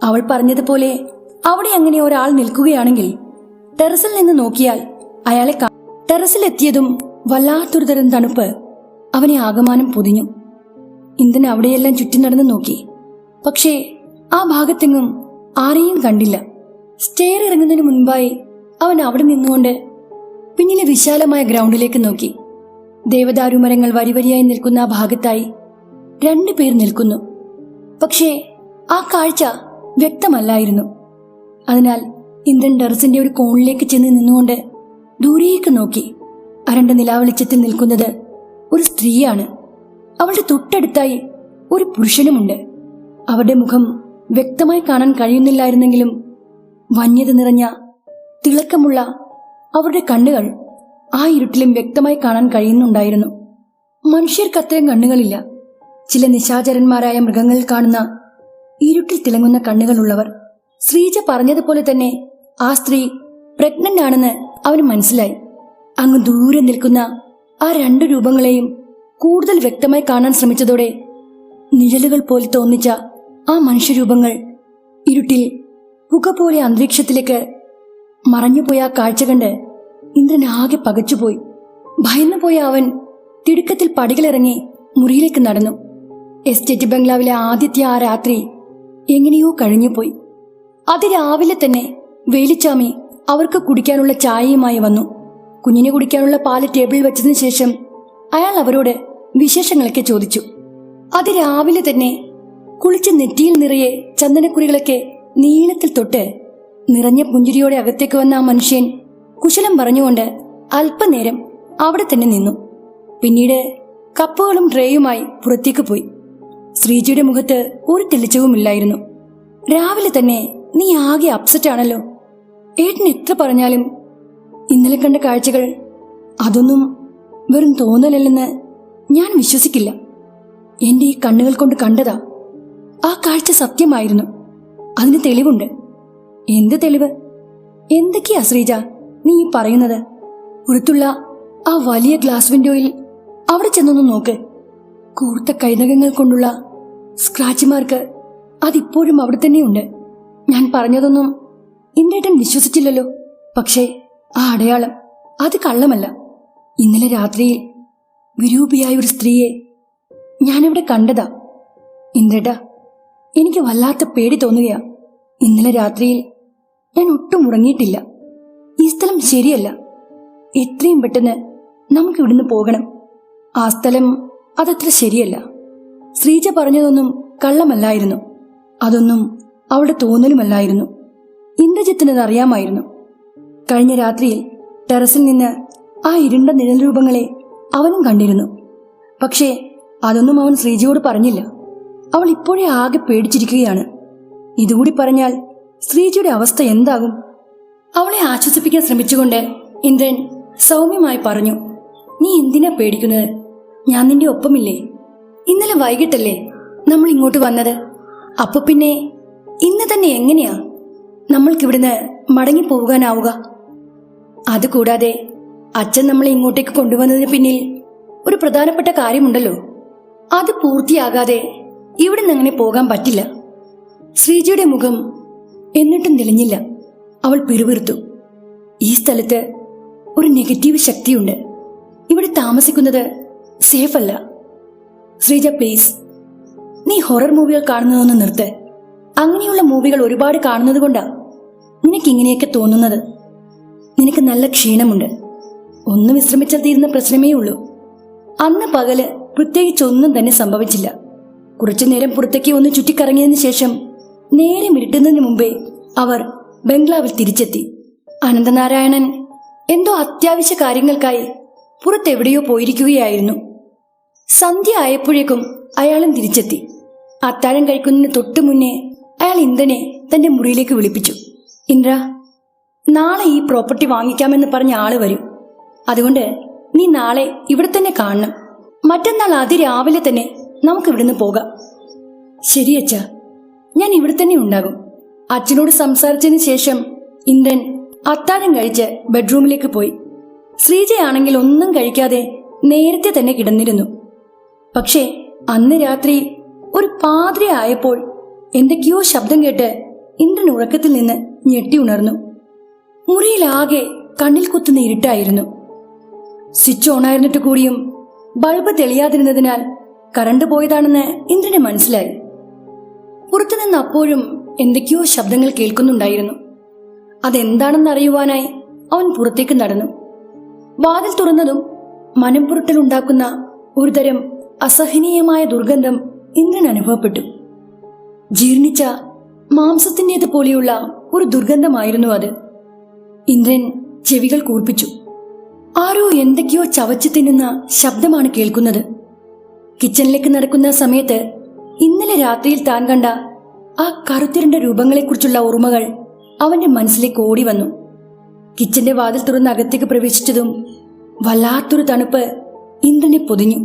അവൾ പറഞ്ഞതുപോലെ അവിടെ അങ്ങനെ ഒരാൾ നിൽക്കുകയാണെങ്കിൽ ടെറസിൽ നിന്ന് നോക്കിയാൽ അയാളെ ടെറസിലെത്തിയതും വല്ലാത്തൊരു തരം തണുപ്പ് അവനെ ആകമാനം പൊതിഞ്ഞു. ഇന്ദ്രൻ അവിടെയെല്ലാം ചുറ്റി നടന്നു നോക്കി. പക്ഷേ ആ ഭാഗത്തെങ്ങും ആരെയും കണ്ടില്ല. സ്റ്റെയർ ഇറങ്ങുന്നതിന് മുൻപായി അവൻ അവിടെ നിന്നുകൊണ്ട് പിന്നിലെ വിശാലമായ ഗ്രൗണ്ടിലേക്ക് നോക്കി. ദേവദാരു മരങ്ങൾ വരിവരിയായി നിൽക്കുന്ന ആ ഭാഗത്തായി 2 പേർ നിൽക്കുന്നു. പക്ഷേ ആ കാഴ്ച വ്യക്തമല്ലായിരുന്നു. അതിനാൽ ഇന്ദ്രൻ ടെറസിന്റെ ഒരു കോണിലേക്ക് ചെന്ന് നിന്നുകൊണ്ട് ദൂരേക്ക് നോക്കി. അരണ്ട നിലാവെളിച്ചത്തിൽ നിൽക്കുന്നത് ഒരു സ്ത്രീയാണ്. അവളുടെ തൊട്ടടുത്തായി ഒരു പുരുഷനുമുണ്ട്. അവരുടെ മുഖം വ്യക്തമായി കാണാൻ കഴിയുന്നില്ലായിരുന്നെങ്കിലും വന്യത നിറഞ്ഞ തിളക്കമുള്ള അവരുടെ കണ്ണുകൾ ആ ഇരുട്ടിലും വ്യക്തമായി കാണാൻ കഴിയുന്നുണ്ടായിരുന്നു. മനുഷ്യർക്ക് അത്രയും കണ്ണുകളില്ല. ചില നിശാചരന്മാരായ മൃഗങ്ങൾ കാണുന്ന ഇരുട്ടിൽ തിളങ്ങുന്ന കണ്ണുകളുള്ളവർ. ശ്രീജ പറഞ്ഞതുപോലെ തന്നെ ആ സ്ത്രീ പ്രഗ്നന്റ് ആണെന്ന് അവന് മനസ്സിലായി. അങ്ങ് ദൂരെ നിൽക്കുന്ന ആ 2 രൂപങ്ങളെയും കൂടുതൽ വ്യക്തമായി കാണാൻ ശ്രമിച്ചതോടെ നിഴലുകൾ പോലെ തോന്നിച്ച ആ മനുഷ്യരൂപങ്ങൾ ഇരുട്ടിൽ പുക പോലെ അന്തരീക്ഷത്തിലേക്ക് മറഞ്ഞുപോയ ആ കാഴ്ച കണ്ട് ഇന്ദ്രൻ ആകെ പകച്ചുപോയി. ഭയന്നുപോയ അവൻ തിടുക്കത്തിൽ പടികളിറങ്ങി മുറിയിലേക്ക് നടന്നു. എസ്റ്റേറ്റ് ബംഗ്ലാവിലെ ആദ്യത്തെ ആ രാത്രി എങ്ങനെയോ കഴിഞ്ഞുപോയി. അതിരാവിലെ തന്നെ വേലിച്ചാമി അവർക്ക് കുടിക്കാനുള്ള ചായയുമായി വന്നു. കുഞ്ഞിനെ കുടിക്കാനുള്ള പാല് ടേബിളിൽ വെച്ചതിന് ശേഷം അയാൾ അവരോട് വിശേഷങ്ങളൊക്കെ ചോദിച്ചു. അതിരാവിലെ തന്നെ കുളിച്ച് നെറ്റിയിൽ നിറയെ ചന്ദനക്കുറികളൊക്കെ നീളത്തിൽ തൊട്ട് നിറഞ്ഞ പുഞ്ചിരിയോടെ അകത്തേക്ക് വന്ന ആ മനുഷ്യൻ കുശലം പറഞ്ഞുകൊണ്ട് അല്പനേരം അവിടെ തന്നെ നിന്നു. പിന്നീട് കപ്പുകളും ട്രേയുമായി പുറത്തേക്ക് പോയി. ശ്രീജിയുടെ മുഖത്ത് ഒരു തെളിച്ചവുമില്ലായിരുന്നു. രാവിലെ തന്നെ നീ ആകെ അപ്സെറ്റ് ആണല്ലോ. ഏട്ടൻ എത്ര പറഞ്ഞാലും ഇന്നലെ കണ്ട കാഴ്ചകൾ അതൊന്നും വെറും തോന്നലല്ലെന്ന് ഞാൻ വിശ്വസിക്കില്ല. എന്റെ ഈ കണ്ണുകൾ കൊണ്ട് കണ്ടതാ. ആ കാഴ്ച സത്യമായിരുന്നു. അതിന് തെളിവുണ്ട്. എന്ത് തെളിവ്? എന്തൊക്കെയാ ശ്രീജ നീ ഈ പറയുന്നത്? പുറത്തുള്ള ആ വലിയ ഗ്ലാസ് വിൻഡോയിൽ അവിടെ ചെന്നൊന്ന് നോക്ക്. കൂർത്ത കൈനകങ്ങൾ കൊണ്ടുള്ള സ്ക്രാച്ച് മാർക്ക് അതിപ്പോഴും അവിടെ തന്നെയുണ്ട്. ഞാൻ പറഞ്ഞതൊന്നും ഇന്നേട്ടൻ വിശ്വസിച്ചില്ലല്ലോ. പക്ഷേ ആ അടയാളം അത് കള്ളമല്ല. ഇന്നലെ രാത്രിയിൽ വിരൂപിയായ ഒരു സ്ത്രീയെ ഞാനിവിടെ കണ്ടതാ. ഇന്ദ്രേട്ടാ, എനിക്ക് വല്ലാത്ത പേടി തോന്നുകയാ. ഇന്നലെ രാത്രിയിൽ ഞാൻ ഒട്ടും ഉറങ്ങിയിട്ടില്ല. ഈ സ്ഥലം ശരിയല്ല. എത്രയും പെട്ടെന്ന് നമുക്ക് ഇവിടുന്ന് പോകണം. ആ സ്ഥലം അതത്ര ശരിയല്ല. ശ്രീജ പറഞ്ഞതൊന്നും കള്ളമല്ലായിരുന്നു. അതൊന്നും അവളുടെ തോന്നലുമല്ലായിരുന്നു. ഇന്ദ്രജിത്തിനത് അറിയാമായിരുന്നു. കഴിഞ്ഞ രാത്രിയിൽ ടെറസിൽ നിന്ന് ആ ഇരുണ്ട നിഴൽ രൂപങ്ങളെ അവനും കണ്ടിരുന്നു. പക്ഷേ അതൊന്നും അവൻ ശ്രീജയോട് പറഞ്ഞില്ല. അവൾ ഇപ്പോഴേ ആകെ പേടിച്ചിരിക്കുകയാണ്. ഇതുകൂടി പറഞ്ഞാൽ ശ്രീജയുടെ അവസ്ഥ എന്താകും? അവളെ ആശ്വസിപ്പിക്കാൻ ശ്രമിച്ചുകൊണ്ട് ഇന്ദ്രൻ സൗമ്യമായി പറഞ്ഞു, നീ എന്തിനാ പേടിക്കുന്നത്? ഞാൻ നിന്റെ ഒപ്പമില്ലേ? ഇന്നലെ വൈകിട്ടല്ലേ നമ്മൾ ഇങ്ങോട്ട് വന്നത്. അപ്പൊ പിന്നെ ഇന്ന് തന്നെ എങ്ങനെയാ നമ്മൾക്കിവിടുന്ന് മടങ്ങിപ്പോകാനാവുക? അതുകൂടാതെ അച്ഛൻ നമ്മളെ ഇങ്ങോട്ടേക്ക് കൊണ്ടുവന്നതിന് പിന്നിൽ ഒരു പ്രധാനപ്പെട്ട കാര്യമുണ്ടല്ലോ. അത് പൂർത്തിയാകാതെ ഇവിടുന്ന് അങ്ങനെ പോകാൻ പറ്റില്ല. ശ്രീജയുടെ മുഖം എന്നിട്ടും തെളിഞ്ഞില്ല. അവൾ പിറുപിറുത്തു. ഈ സ്ഥലത്ത് ഒരു നെഗറ്റീവ് ശക്തിയുണ്ട്. ഇവിടെ താമസിക്കുന്നത് സേഫ് അല്ല. ശ്രീജ പ്ലീസ്, നീ ഹൊറർ മൂവികൾ കാണുന്നതൊന്ന് നിർത്ത്. അങ്ങനെയുള്ള മൂവികൾ ഒരുപാട് കാണുന്നത് കൊണ്ടാ നിനക്കിങ്ങനെയൊക്കെ തോന്നുന്നത്. നിനക്ക് നല്ല ക്ഷീണമുണ്ട്. ഒന്ന് വിശ്രമിച്ചാൽ തീരുന്ന പ്രശ്നമേ ഉള്ളൂ. അന്ന് പകല് പ്രത്യേകിച്ചൊന്നും തന്നെ സംഭവിച്ചില്ല. കുറച്ചുനേരം പുറത്തേക്ക് ഒന്ന് ചുറ്റിക്കറങ്ങിയതിനു ശേഷം നേരെ മിരുട്ടുന്നതിന് മുമ്പേ അവർ ബംഗ്ലാവിൽ തിരിച്ചെത്തി. അനന്തനാരായണൻ എന്തോ അത്യാവശ്യ കാര്യങ്ങൾക്കായി പുറത്തെവിടെയോ പോയിരിക്കുകയായിരുന്നു. സന്ധ്യ ആയപ്പോഴേക്കും അയാളും തിരിച്ചെത്തി. അത്താഴം കഴിക്കുന്നതിന് തൊട്ടു മുന്നേ അയാൾ ഇന്ദ്രനെ തന്റെ മുറിയിലേക്ക് വിളിപ്പിച്ചു. ഇന്ദ്ര, നാളെ ഈ പ്രോപ്പർട്ടി വാങ്ങിക്കാമെന്ന് പറഞ്ഞ ആള് വരും. അതുകൊണ്ട് നീ നാളെ ഇവിടെ തന്നെ കാണണം. മറ്റന്നാൾ അതിരാവിലെ തന്നെ നമുക്ക് ഇവിടുന്ന് പോകാം. ശരി അച്ഛാ, ഞാൻ ഇവിടെ തന്നെ ഉണ്ടാകും. അച്ഛനോട് സംസാരിച്ചതിന് ശേഷം ഇന്ദ്രൻ അത്താഴം കഴിച്ച് ബെഡ്റൂമിലേക്ക് പോയി. ശ്രീജയാണെങ്കിൽ ഒന്നും കഴിക്കാതെ നേരത്തെ തന്നെ കിടന്നിരുന്നു. പക്ഷേ അന്ന് രാത്രി ഒരു പാതിര ആയപ്പോൾ എന്തൊക്കെയോ ശബ്ദം കേട്ട് ഇന്ദ്രൻ ഉറക്കത്തിൽ നിന്ന് ഞെട്ടി ഉണർന്നു. മുറിയിലാകെ കണ്ണിൽ കുത്തുന്ന ഇരുട്ടായിരുന്നു. സ്വിച്ച് ഓണായിരുന്നിട്ട് കൂടിയും ബൾബ് തെളിയാതിരുന്നതിനാൽ കറണ്ട് പോയതാണെന്ന് ഇന്ദ്രന് മനസ്സിലായി. പുറത്തുനിന്ന് അപ്പോഴും എന്തൊക്കെയോ ശബ്ദങ്ങൾ കേൾക്കുന്നുണ്ടായിരുന്നു. അതെന്താണെന്ന് അറിയുവാനായി അവൻ പുറത്തേക്ക് നടന്നു. വാതിൽ തുറന്നതും മനംപുരട്ടലുണ്ടാക്കുന്ന ഒരുതരം അസഹനീയമായ ദുർഗന്ധം ഇന്ദ്രൻ അനുഭവപ്പെട്ടു. ജീർണിച്ച മാംസത്തിൻ്റേതുപോലെയുള്ള ഒരു ദുർഗന്ധമായിരുന്നു അത്. ഇന്ദ്രൻ ചെവികൾ കൂർപ്പിച്ചു. ആരോ എന്തൊക്കെയോ ചവച്ചു തിന്നുന്ന ശബ്ദമാണ് കേൾക്കുന്നത്. കിച്ചണിലേക്ക് നടക്കുന്ന സമയത്ത് ഇന്നലെ രാത്രിയിൽ താൻ കണ്ട ആ കറുത്തിരണ്ട രൂപങ്ങളെക്കുറിച്ചുള്ള ഓർമ്മകൾ അവന്റെ മനസ്സിലേക്ക് ഓടി വന്നു. കിച്ചന്റെ വാതിൽ തുറന്ന് അകത്തേക്ക് പ്രവേശിച്ചതും വല്ലാത്തൊരു തണുപ്പ് ഇന്ദ്രനെ പൊതിഞ്ഞു.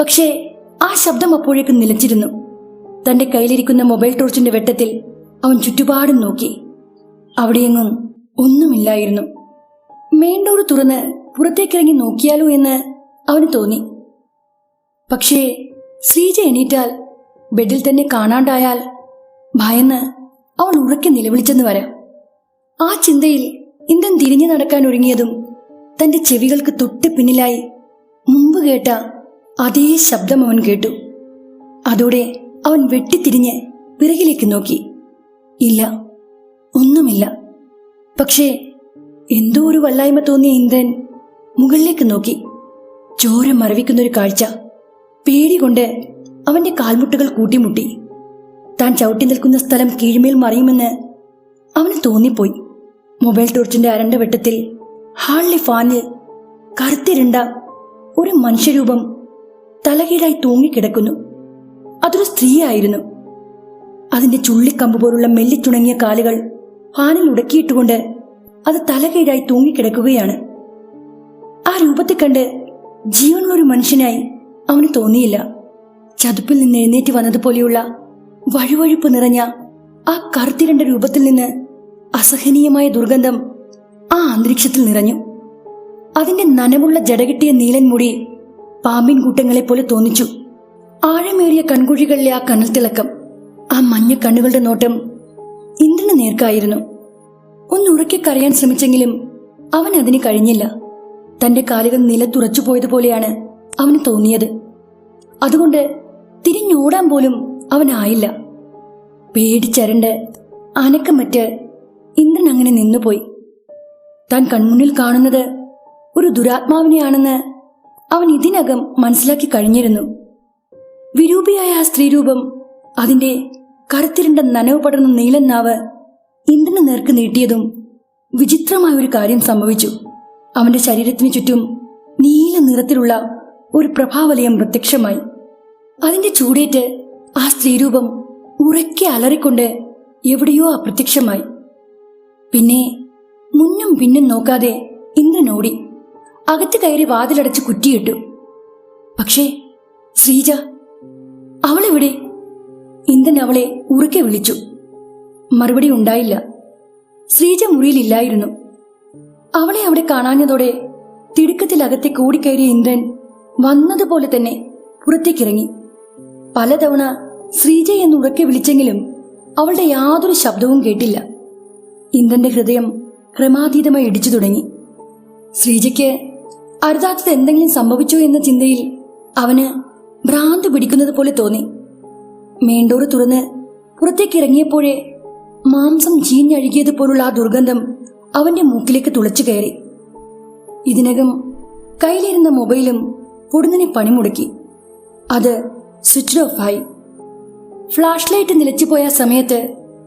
പക്ഷേ ആ ശബ്ദം അപ്പോഴേക്കും നിലച്ചിരുന്നു. തന്റെ കയ്യിലിരിക്കുന്ന മൊബൈൽ ടോർച്ചിന്റെ വെട്ടത്തിൽ അവൻ ചുറ്റുപാടും നോക്കി. അവിടെയെങ്ങും ഒന്നുമില്ലായിരുന്നു. മെയിൻ ഡോർ തുറന്ന് പുറത്തേക്കിറങ്ങി നോക്കിയാലോ എന്ന് അവന് തോന്നി. പക്ഷേ ശ്രീജ എണീറ്റാൽ ബെഡിൽ തന്നെ കാണാണ്ടായാൽ ഭയന്ന് അവൾ ഉറക്കെ നിലവിളിച്ചെന്ന് വരാം. ആ ചിന്തയിൽ ഇന്ദ്രൻ തിരിഞ്ഞു നടക്കാൻ ഒരുങ്ങിയതും തന്റെ ചെവികൾക്ക് തൊട്ട് പിന്നിലായി മുമ്പ് കേട്ട അതേ ശബ്ദം അവൻ കേട്ടു. അതോടെ അവൻ വെട്ടിത്തിരിഞ്ഞ് പിറകിലേക്ക് നോക്കി. ഇല്ല, ഒന്നുമില്ല. പക്ഷേ എന്തോ ഒരു വല്ലായ്മ തോന്നിയ ഇന്ദ്രൻ മുകളിലേക്ക് നോക്കി. ചോര മരവിക്കുന്നൊരു കാഴ്ച. പേടികൊണ്ട് അവന്റെ കാൽമുട്ടുകൾ കൂട്ടിമുട്ടി. താൻ ചവിട്ടി നിൽക്കുന്ന സ്ഥലം കീഴ്മേൽ മറിയുമെന്ന് അവന് തോന്നിപ്പോയി. മൊബൈൽ ടോർച്ചിന്റെ അരണ്ട വെട്ടത്തിൽ ഹാളിലെ ഫാനിൽ കറുത്തിരുണ്ട ഒരു മനുഷ്യരൂപം തലകീഴായി തൂങ്ങിക്കിടക്കുന്നു. അതൊരു സ്ത്രീയായിരുന്നു. അതിന്റെ ചുള്ളിക്കമ്പ് പോലുള്ള മെല്ലിച്ചുണങ്ങിയ കാലുകൾ ഫാനിൽ ഉടക്കിയിട്ടുകൊണ്ട് അത് തലകീഴായി തൂങ്ങിക്കിടക്കുകയാണ്. ആ രൂപത്തെ കണ്ട് ജീവനുള്ളൊരു മനുഷ്യനായി അവന് തോന്നിയില്ല. ചതുപ്പിൽ നിന്ന് എഴുന്നേറ്റ് വന്നതുപോലെയുള്ള വഴുവഴുപ്പ് നിറഞ്ഞ ആ കറുത്തിരണ്ട രൂപത്തിൽ നിന്ന് അസഹനീയമായ ദുർഗന്ധം ആ അന്തരീക്ഷത്തിൽ നിറഞ്ഞു. അതിന്റെ നനവുള്ള ജടകിട്ടിയ നീലൻ മുടി പാമ്പിൻ കൂട്ടങ്ങളെപ്പോലെ തോന്നിച്ചു. ആഴമേറിയ കൺകുഴികളിലെ ആ കനൽ തിളക്കം, ആ മഞ്ഞ കണ്ണുകളുടെ നോട്ടം ഇന്ദ്രന് നേർക്കായിരുന്നു. ഒന്നുറക്കെ കരയാൻ ശ്രമിച്ചെങ്കിലും അവൻ അതിന് കഴിഞ്ഞില്ല. തന്റെ കാലുകൾ നിലത്തുറച്ചു പോയതുപോലെയാണ് അവന് തോന്നിയത്. അതുകൊണ്ട് തിരിഞ്ഞോടാൻ പോലും അവനായില്ല. പേടിച്ചരണ്ട് അനക്കമറ്റ് ഇന്ദ്രൻ അങ്ങനെ നിന്നുപോയി. താൻ കൺമുന്നിൽ കാണുന്നത് ഒരു ദുരാത്മാവിനെയാണെന്ന് അവൻ ഇതിനകം മനസ്സിലാക്കി കഴിഞ്ഞിരുന്നു. വിരൂപിയായ ആ സ്ത്രീരൂപം, അതിന്റെ കറുത്തിരുണ്ട നനവ് പടർന്ന നീലൻ നാവ് ഇന്ദ്രന് നേർക്ക് നീട്ടിയതും വിചിത്രമായ ഒരു കാര്യം സംഭവിച്ചു. അവന്റെ ശരീരത്തിനു ചുറ്റും നീല നിറത്തിലുള്ള ഒരു പ്രഭാവലയം പ്രത്യക്ഷമായി. അതിന്റെ ചൂടേറ്റ് ആ സ്ത്രീരൂപം ഉറക്കെ അലറിക്കൊണ്ട് എവിടെയോ അപ്രത്യക്ഷമായി. പിന്നെ മുന്നും പിന്നും നോക്കാതെ ഇന്ദ്രൻ ഓടി അകത്ത് കയറി വാതിലടച്ച് കുറ്റിയിട്ടു. പക്ഷേ ശ്രീജ, അവളെവിടെ? ഇന്ദ്രൻ അവളെ ഉറക്കെ വിളിച്ചു. മറുപടി ഉണ്ടായില്ല. ശ്രീജ മുറിയിലില്ലായിരുന്നു. അവളെ അവിടെ കാണാഞ്ഞതോടെ തിടുക്കത്തിൽ അകത്തേക്ക് ഓടിക്കയറിയ ഇന്ദ്രൻ വന്നതുപോലെ തന്നെ പുറത്തേക്കിറങ്ങി. പലതവണ ശ്രീജ എന്ന് ഉറക്കെ വിളിച്ചെങ്കിലും അവളുടെ യാതൊരു ശബ്ദവും കേട്ടില്ല. ഇന്ദ്രന്റെ ഹൃദയം ക്രമാതീതമായി ഇടിച്ചു തുടങ്ങി. ശ്രീജയ്ക്ക് അരുതാത്തത് എന്തെങ്കിലും സംഭവിച്ചോ എന്ന ചിന്തയിൽ അവന് ഭ്രാന്ത് പിടിക്കുന്നത് പോലെ തോന്നി. മേണ്ടോറ് തുറന്ന് പുറത്തേക്കിറങ്ങിയപ്പോഴേ മാംസം ചീഞ്ഞഴുകിയതുപോലുള്ള ആ ദുർഗന്ധം അവന്റെ മൂക്കിലേക്ക് തുളച്ചു കയറി. ഇതിനകം കയ്യിലിരുന്ന മൊബൈലും പൊടുന്നനെ പണിമുടക്കി. അത് സ്വിച്ച് ഓഫ് ആയി. ഫ്ലാഷ് ലൈറ്റ് നിലച്ചുപോയ സമയത്ത്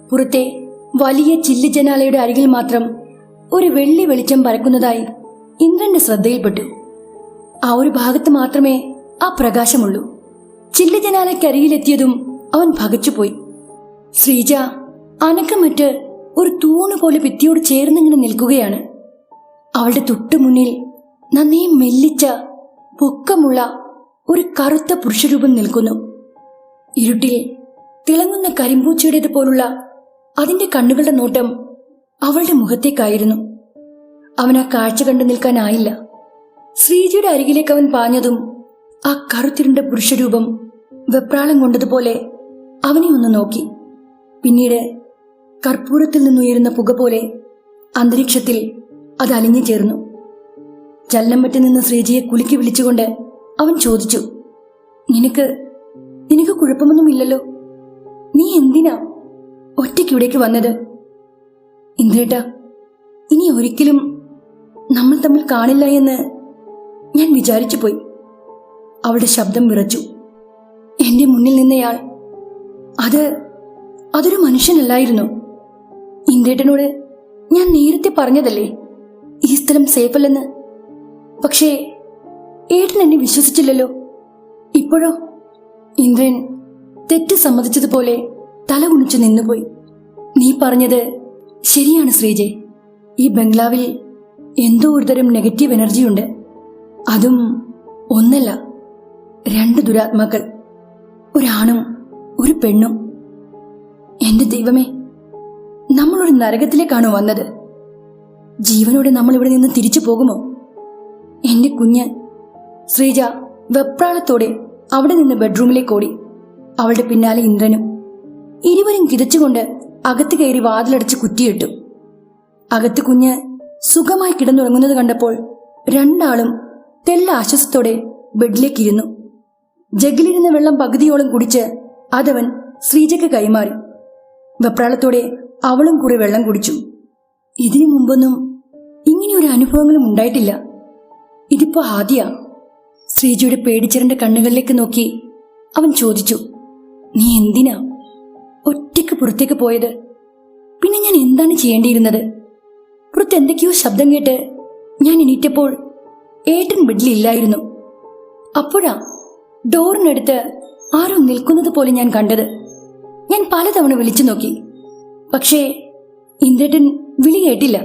പുറത്തെ വലിയ ചില്ല് ജനാലയുടെ അരികിൽ മാത്രം ഒരു വെള്ളി വെളിച്ചം പരക്കുന്നതായി ഇന്ദ്രന്റെ ശ്രദ്ധയിൽപ്പെട്ടു. ആ ഒരു ഭാഗത്ത് മാത്രമേ ആ പ്രകാശമുള്ളൂ. ചില്ല് ജനാലയ്ക്കരികിലെത്തിയതും അവൻ ഭഗച്ചുപോയി. ശ്രീജ അനക്കമറ്റ് ഒരു തൂണുപോലെ ഭിത്തിയോട് ചേർന്നിങ്ങനെ നിൽക്കുകയാണ്. അവളുടെ തൊട്ടുമുന്നിൽ നന്നേ മെല്ലിച്ച പൊക്കമുള്ള ഒരു കറുത്ത പുരുഷരൂപം നിൽക്കുന്നു. ഇരുട്ടിൽ തിളങ്ങുന്ന കരിമ്പൂച്ചയുടേതുപോലുള്ള അതിന്റെ കണ്ണുകളുടെ നോട്ടം അവളുടെ മുഖത്തേക്കായിരുന്നു. അവൻ ആ കാഴ്ച കണ്ടു നിൽക്കാനായില്ല. ശ്രീജിയുടെ അരികിലേക്ക് അവൻ പാഞ്ഞതും ആ കറുത്തിരുണ്ട പുരുഷരൂപം വെപ്രാളം കൊണ്ടതുപോലെ അവനെ ഒന്ന് നോക്കി. പിന്നീട് കർപ്പൂരത്തിൽ നിന്നുയരുന്ന പുക പോലെ അന്തരീക്ഷത്തിൽ അത് അലിഞ്ഞു ചേർന്നു. ചലനം പറ്റി നിന്ന് ശ്രീജിയെ കുലുക്കി വിളിച്ചുകൊണ്ട് അവൻ ചോദിച്ചു, നിനക്ക് കുഴപ്പമൊന്നുമില്ലല്ലോ? നീ എന്തിനാ ഒറ്റയ്ക്കിവിടേക്ക് വന്നത്? ഇന്ദ്രേട്ട, ഇനി ഒരിക്കലും നമ്മൾ തമ്മിൽ കാണില്ല എന്ന് ഞാൻ വിചാരിച്ചു പോയി. അവളുടെ ശബ്ദം വിറച്ചു. എന്റെ മുന്നിൽ നിന്നയാൾ അതൊരു മനുഷ്യനല്ലായിരുന്നു. ഇന്ദ്രേട്ടനോട് ഞാൻ നേരത്തെ പറഞ്ഞതല്ലേ ഈ സ്ഥലം സേഫല്ലെന്ന്. പക്ഷേ ഏട്ടൻ എന്നെ വിശ്വസിച്ചില്ലല്ലോ. ഇപ്പോഴോ? ഇന്ദ്രൻ തെറ്റ് സമ്മതിച്ചതുപോലെ തല കുനിച്ചു നിന്നുപോയി. നീ പറഞ്ഞത് ശരിയാണ് ശ്രീജയ്. ഈ ബംഗ്ലാവിൽ എന്തോ ഒരുതരം നെഗറ്റീവ് എനർജിയുണ്ട്. അതും ഒന്നല്ല, 2 ദുരാത്മാക്കൾ, ഒരാണും ഒരു പെണ്ണും. എന്റെ ദൈവമേ, നമ്മളൊരു നരകത്തിലേക്കാണോ വന്നത്? ജീവനോടെ നമ്മൾ ഇവിടെ നിന്ന് തിരിച്ചു പോകുമോ? എന്റെ കുഞ്ഞ്. ശ്രീജ വെപ്രാളത്തോടെ അവിടെ നിന്ന് ബെഡ്റൂമിലേക്ക് ഓടി. അവളുടെ പിന്നാലെ ഇന്ദ്രനും. ഇരുവരും കിതച്ചുകൊണ്ട് അകത്ത് കയറി വാതിലടച്ച് കുറ്റിയിട്ടു. അകത്ത് കുഞ്ഞ് സുഖമായി കിടന്നുറങ്ങുന്നത് കണ്ടപ്പോൾ രണ്ടാളും തെല്ല ആശ്വാസത്തോടെ ബെഡിലേക്കിരുന്നു. ജഗ്ഗിലിരുന്ന വെള്ളം പകുതിയോളം കുടിച്ച് അതവൻ ശ്രീജയ്ക്ക് കൈമാറി. വെപ്രാളത്തോടെ അവളും കുറെ വെള്ളം കുടിച്ചു. ഇതിനു മുമ്പൊന്നും ഇങ്ങനെയൊരു അനുഭവങ്ങളും ഉണ്ടായിട്ടില്ല. ഇതിപ്പോ ആദ്യ. ശ്രീജയുടെ പേടിച്ചിരണ്ട കണ്ണുകളിലേക്ക് നോക്കി അവൻ ചോദിച്ചു, നീ എന്തിനാ ഒറ്റയ്ക്ക് പുറത്തേക്ക് പോയത്? പിന്നെ ഞാൻ എന്താണ് ചെയ്യേണ്ടിയിരുന്നത്? പുറത്ത് എന്തൊക്കെയോ ശബ്ദം കേട്ട് ഞാൻ എണീറ്റപ്പോൾ ഏട്ടൻ ബെഡിലില്ലായിരുന്നു. അപ്പോഴാ ഡോറിനടുത്ത് ആരോ നിൽക്കുന്നത് പോലെ ഞാൻ കണ്ടത്. ഞാൻ പലതവണ വിളിച്ചു നോക്കി, പക്ഷേ ഇന്ദ്രേട്ടൻ വിളി കേട്ടില്ല.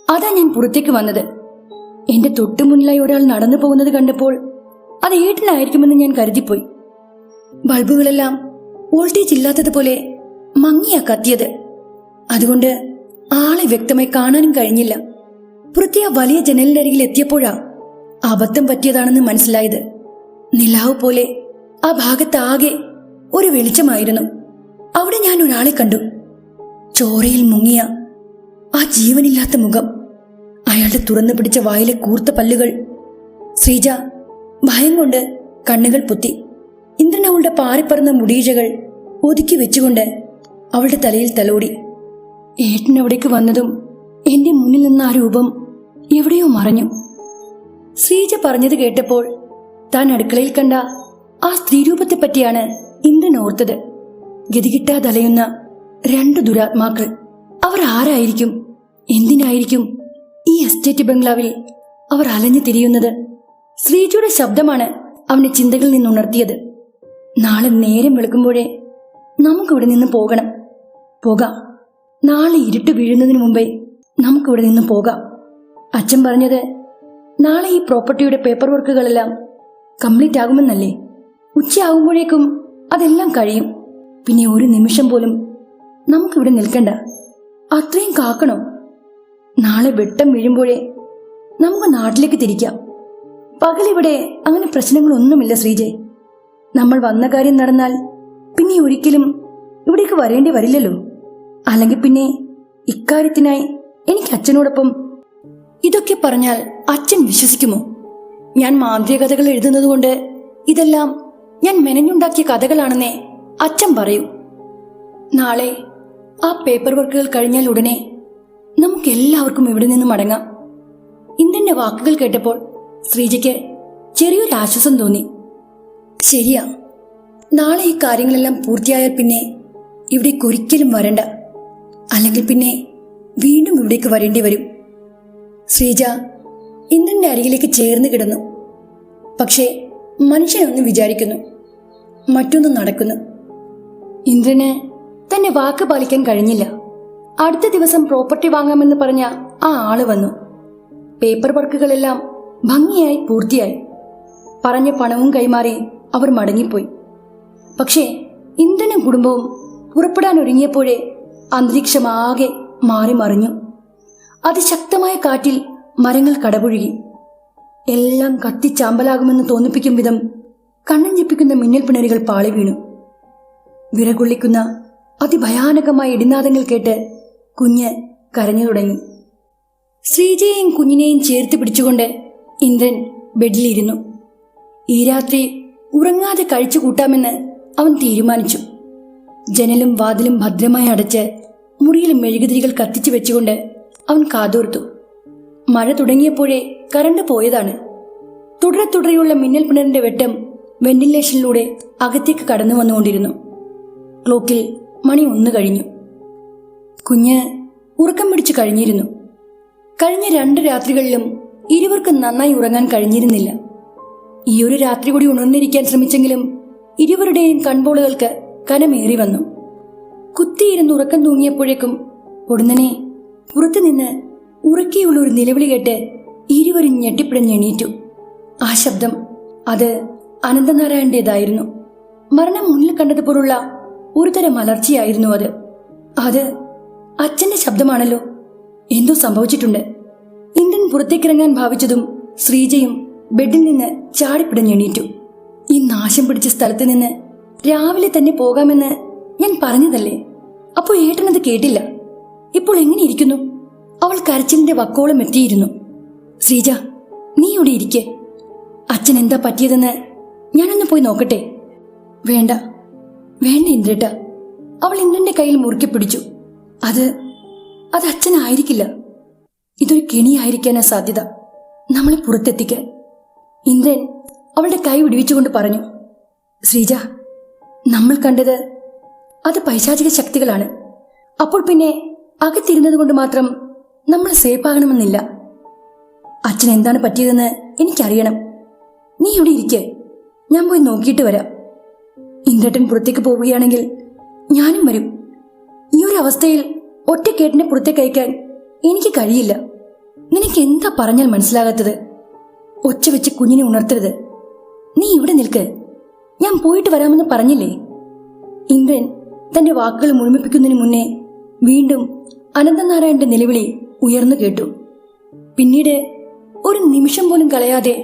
അതാ ഞാൻ പുറത്തേക്ക് വന്നത്. എന്റെ തൊട്ടുമുന്നിലായി ഒരാൾ നടന്നു പോകുന്നത് കണ്ടപ്പോൾ അത് ഏട്ടനായിരിക്കുമെന്ന് ഞാൻ കരുതിപ്പോയി. ബൾബുകളെല്ലാം വോൾട്ടേജ് ഇല്ലാത്തതുപോലെ മങ്ങിയാ കത്തിയത്. അതുകൊണ്ട് ആളെ വ്യക്തമായി കാണാനും കഴിഞ്ഞില്ല. പുറത്തെ ആ വലിയ ജനലിന്റെ അരികിൽ എത്തിയപ്പോഴാ അബദ്ധം പറ്റിയതാണെന്ന് മനസ്സിലായത്. നിലാവ് പോലെ ആ ഭാഗത്താകെ ഒരു വെളിച്ചമായിരുന്നു. അവിടെ ഞാൻ ഒരാളെ കണ്ടു. ചോരയിൽ മുങ്ങിയ ആ ജീവനില്ലാത്ത മുഖം, അയാളുടെ തുറന്നു പിടിച്ച വായിലെ കൂർത്ത പല്ലുകൾ. ശ്രീജ ഭയം കൊണ്ട് കണ്ണുകൾ പൊത്തി. ഇന്ദ്രൻ അവളുടെ പാറിപ്പറന്ന മുടിയിഴകൾ ഒതുക്കി വെച്ചുകൊണ്ട് അവളുടെ തലയിൽ തലോടി. ഏട്ടൻ അവിടേക്ക് വന്നതും എന്റെ മുന്നിൽ നിന്ന ആ രൂപം എവിടെയോ മറഞ്ഞു. ശ്രീജ പറഞ്ഞത് കേട്ടപ്പോൾ താൻ അടുക്കളയിൽ കണ്ട ആ സ്ത്രീരൂപത്തെ പറ്റിയാണ് ഇന്ദ്രൻ ഓർത്തത്. ഗതികിട്ടാതലയുന്ന രണ്ട് ദുരാത്മാക്കൾ. അവർ ആരായിരിക്കും? എന്തിനായിരിക്കും ഈ എസ്റ്റേറ്റ് ബംഗ്ലാവിൽ അവർ അലഞ്ഞു തിരിയുന്നത്? ശ്രീജയുടെ ശബ്ദമാണ് അവന്റെ ചിന്തകളിൽ നിന്നുണർത്തിയത്. നാളെ നേരം വെളുക്കുമ്പോഴേ നമുക്കിവിടെ നിന്ന് പോകാം. നാളെ ഇരുട്ട് വീഴുന്നതിന് മുമ്പേ നമുക്കിവിടെ നിന്ന് പോകാം. അച്ഛൻ പറഞ്ഞത് നാളെ ഈ പ്രോപ്പർട്ടിയുടെ പേപ്പർ വർക്കുകളെല്ലാം കംപ്ലീറ്റ് ആകുമെന്നല്ലേ? ഉച്ചയാകുമ്പോഴേക്കും അതെല്ലാം കഴിയും. പിന്നെ ഒരു നിമിഷം പോലും നമുക്കിവിടെ നിൽക്കണ്ട. അത്രയും കാക്കണോ? നാളെ വെട്ടം വീഴുമ്പോഴേ നമുക്ക് നാട്ടിലേക്ക് തിരിക്കാം. പകലിവിടെ അങ്ങനെ പ്രശ്നങ്ങളൊന്നുമില്ല ശ്രീജെ. നമ്മൾ വന്ന കാര്യം നടന്നാൽ പിന്നെ ഒരിക്കലും ഇവിടേക്ക് വരേണ്ടി വരില്ലല്ലോ. അല്ലെങ്കിൽ പിന്നെ ഇക്കാര്യത്തിനായി എനിക്ക് അച്ഛനോടൊപ്പം. ഇതൊക്കെ പറഞ്ഞാൽ അച്ഛൻ വിശ്വസിക്കുമോ? ഞാൻ മാന്ത്രിക കഥകൾ എഴുതുന്നത് കൊണ്ട് ഇതെല്ലാം ഞാൻ മെനഞ്ഞുണ്ടാക്കിയ കഥകളാണെന്നേ അച്ഛൻ പറയൂ. നാളെ ആ പേപ്പർ വർക്കുകൾ കഴിഞ്ഞാൽ ഉടനെ നമുക്കെല്ലാവർക്കും ഇവിടെ നിന്ന് മടങ്ങാം. ഇന്ദ്രന്റെ വാക്കുകൾ കേട്ടപ്പോൾ ശ്രീജയ്ക്ക് ചെറിയൊരു ആശ്വാസം തോന്നി. ശരിയാ, നാളെ ഈ കാര്യങ്ങളെല്ലാം പൂർത്തിയായാൽ പിന്നെ ഇവിടേക്ക് ഒരിക്കലും വരണ്ട. അല്ലെങ്കിൽ പിന്നെ വീണ്ടും ഇവിടേക്ക് വരേണ്ടി വരും. ശ്രീജ ഇന്ദ്രന്റെ അരികിലേക്ക് ചേർന്ന് കിടന്നു. പക്ഷേ മനുഷ്യനൊന്നും വിചാരിക്കുന്നു, മറ്റൊന്നും നടക്കുന്നു. ഇന്ദ്രന് തന്നെ വാക്ക് പാലിക്കാൻ കഴിഞ്ഞില്ല. അടുത്ത ദിവസം പ്രോപ്പർട്ടി വാങ്ങാമെന്ന് പറഞ്ഞ ആ ആള് വന്നു. പേപ്പർ വർക്കുകളെല്ലാം ഭംഗിയായി പൂർത്തിയായി. പറഞ്ഞ പണവും കൈമാറി അവർ മടങ്ങിപ്പോയി. പക്ഷേ ഇന്ദ്രനും കുടുംബവും പുറപ്പെടാൻ ഒരുങ്ങിയപ്പോഴേ അന്തരീക്ഷമാകെ മാറി മറിഞ്ഞു. അതിശക്തമായ കാറ്റിൽ മരങ്ങൾ കടപുഴുകി. എല്ലാം കത്തിച്ചാമ്പലാകുമെന്ന് തോന്നിപ്പിക്കും വിധം കണ്ണഞ്ചിപ്പിക്കുന്ന മിന്നൽ പിണരുകൾ പാളി വീണു. വിറകൊള്ളിക്കുന്ന അതിഭയാനകമായ ഇടിനാദങ്ങൾ കേട്ട് കുഞ്ഞ് കരഞ്ഞു തുടങ്ങി. ശ്രീജയെയും കുഞ്ഞിനെയും ചേർത്ത് പിടിച്ചുകൊണ്ട് ഇന്ദ്രൻ ബെഡിലിരുന്നു. ഈ രാത്രി ഉറങ്ങാതെ കഴിച്ചു കൂട്ടാമെന്ന് അവൻ തീരുമാനിച്ചു. ജനലും വാതിലും ഭദ്രമായി അടച്ച് മുറിയിൽ മെഴുകുതിരികൾ കത്തിച്ചു വെച്ചുകൊണ്ട് അവൻ കാതോർത്തു. മഴ തുടങ്ങിയപ്പോഴേ കറണ്ട് പോയതാണ്. തുടരെയുള്ള മിന്നൽ പിണറിന്റെ വെട്ടം വെന്റിലേഷനിലൂടെ അകത്തേക്ക് കടന്നു വന്നുകൊണ്ടിരുന്നു. ക്ലോക്കിൽ മണി 1 കഴിഞ്ഞു. കുഞ്ഞ് ഉറക്കം പിടിച്ചു കഴിഞ്ഞിരുന്നു. കഴിഞ്ഞ 2 രാത്രികളിലും ഇരുവർക്കും നന്നായി ഉറങ്ങാൻ കഴിഞ്ഞിരുന്നില്ല. ഈ ഒരു രാത്രി കൂടി ഉണർന്നിരിക്കാൻ ശ്രമിച്ചെങ്കിലും ഇരുവരുടെയും കൺപോളുകൾക്ക് കനമേറി വന്നു. കുത്തിയിരുന്ന് ഉറക്കം തൂങ്ങിയപ്പോഴേക്കും പൊടുന്നനെ പുറത്തുനിന്ന് ഉറക്കിയുള്ള ഒരു നിലവിളി കേട്ട് ഇരുവരും ഞെട്ടിപ്പിടഞ്ഞെണീറ്റു. ആ ശബ്ദം അത് അനന്തനാരായണന്റേതായിരുന്നു. മരണം മുന്നിൽ കണ്ടതുപോലുള്ള ഒരുതരം അലർച്ചയായിരുന്നു അത്. അത് അച്ഛന്റെ ശബ്ദമാണല്ലോ. എന്തോ സംഭവിച്ചിട്ടുണ്ട്. ഇന്ദ്രൻ പുറത്തേക്കിറങ്ങാൻ ഭാവിച്ചതും ശ്രീജയും ബെഡിൽ നിന്ന് ചാടിപ്പിടഞ്ഞെണീറ്റു. ഈ നാശം പിടിച്ച സ്ഥലത്ത് നിന്ന് രാവിലെ തന്നെ പോകാമെന്ന് ഞാൻ പറഞ്ഞതല്ലേ? അപ്പോൾ ഏട്ടനത് കേട്ടില്ല. ഇപ്പോൾ എങ്ങനെ ഇരിക്കുന്നു? അവൾ കരച്ചിലിന്റെ വക്കോളം എത്തിയിരുന്നു. ശ്രീജ, നീ ഇവിടെ ഇരിക്കെ. അച്ഛൻ എന്താ പറ്റിയതെന്ന് ഞാനൊന്ന് പോയി നോക്കട്ടെ. വേണ്ട ഇന്ദ്രേട്ട. അവൾ ഇന്ദ്രന്റെ കയ്യിൽ മുറുക്കി പിടിച്ചു. അത് അച്ഛനായിരിക്കില്ല. ഇതൊരു കെണിയായിരിക്കാനാ സാധ്യത. നമ്മളെ പുറത്തെത്തിക്കാൻ. ഇന്ദ്രൻ അവളുടെ കൈ വിടുവിച്ചുകൊണ്ട് പറഞ്ഞു. ശ്രീജ, നമ്മൾ കണ്ടത് അത് പൈശാചിക ശക്തികളാണ്. അപ്പോൾ പിന്നെ അകത്തിരുന്നത് കൊണ്ട് മാത്രം നമ്മൾ സേഫ് ആകണമെന്നില്ല. അച്ഛൻ എന്താണ് പറ്റിയതെന്ന് എനിക്കറിയണം. നീ ഇവിടെ ഇരിക്കെ, ഞാൻ പോയി നോക്കിയിട്ട് വരാം. ഇന്ദ്രേട്ടൻ പുറത്തേക്ക് പോവുകയാണെങ്കിൽ ഞാനും വരും. ഈ ഒരു അവസ്ഥയിൽ ഒറ്റക്കേട്ടനെ പുറത്തേക്ക് അയക്കാൻ എനിക്ക് കഴിയില്ല. നിനക്ക് എന്താ പറഞ്ഞാൽ മനസ്സിലാകാത്തത്? ഒച്ച വെച്ച് കുഞ്ഞിനെ ഉണർത്തരുത്. നീ ഇവിടെ നിൽക്ക്, ഞാൻ പോയിട്ട് വരാമെന്ന് പറഞ്ഞില്ലേ? ഇന്ദ്രൻ തന്റെ വാക്കുകൾ മുഴുമിപ്പിക്കുന്നതിന് മുന്നേ വീണ്ടും അനന്തനാരായണന്റെ നിലവിളി ഉയർന്നു കേട്ടു. പിന്നീട് ഒരു നിമിഷം പോലും കളയാതെ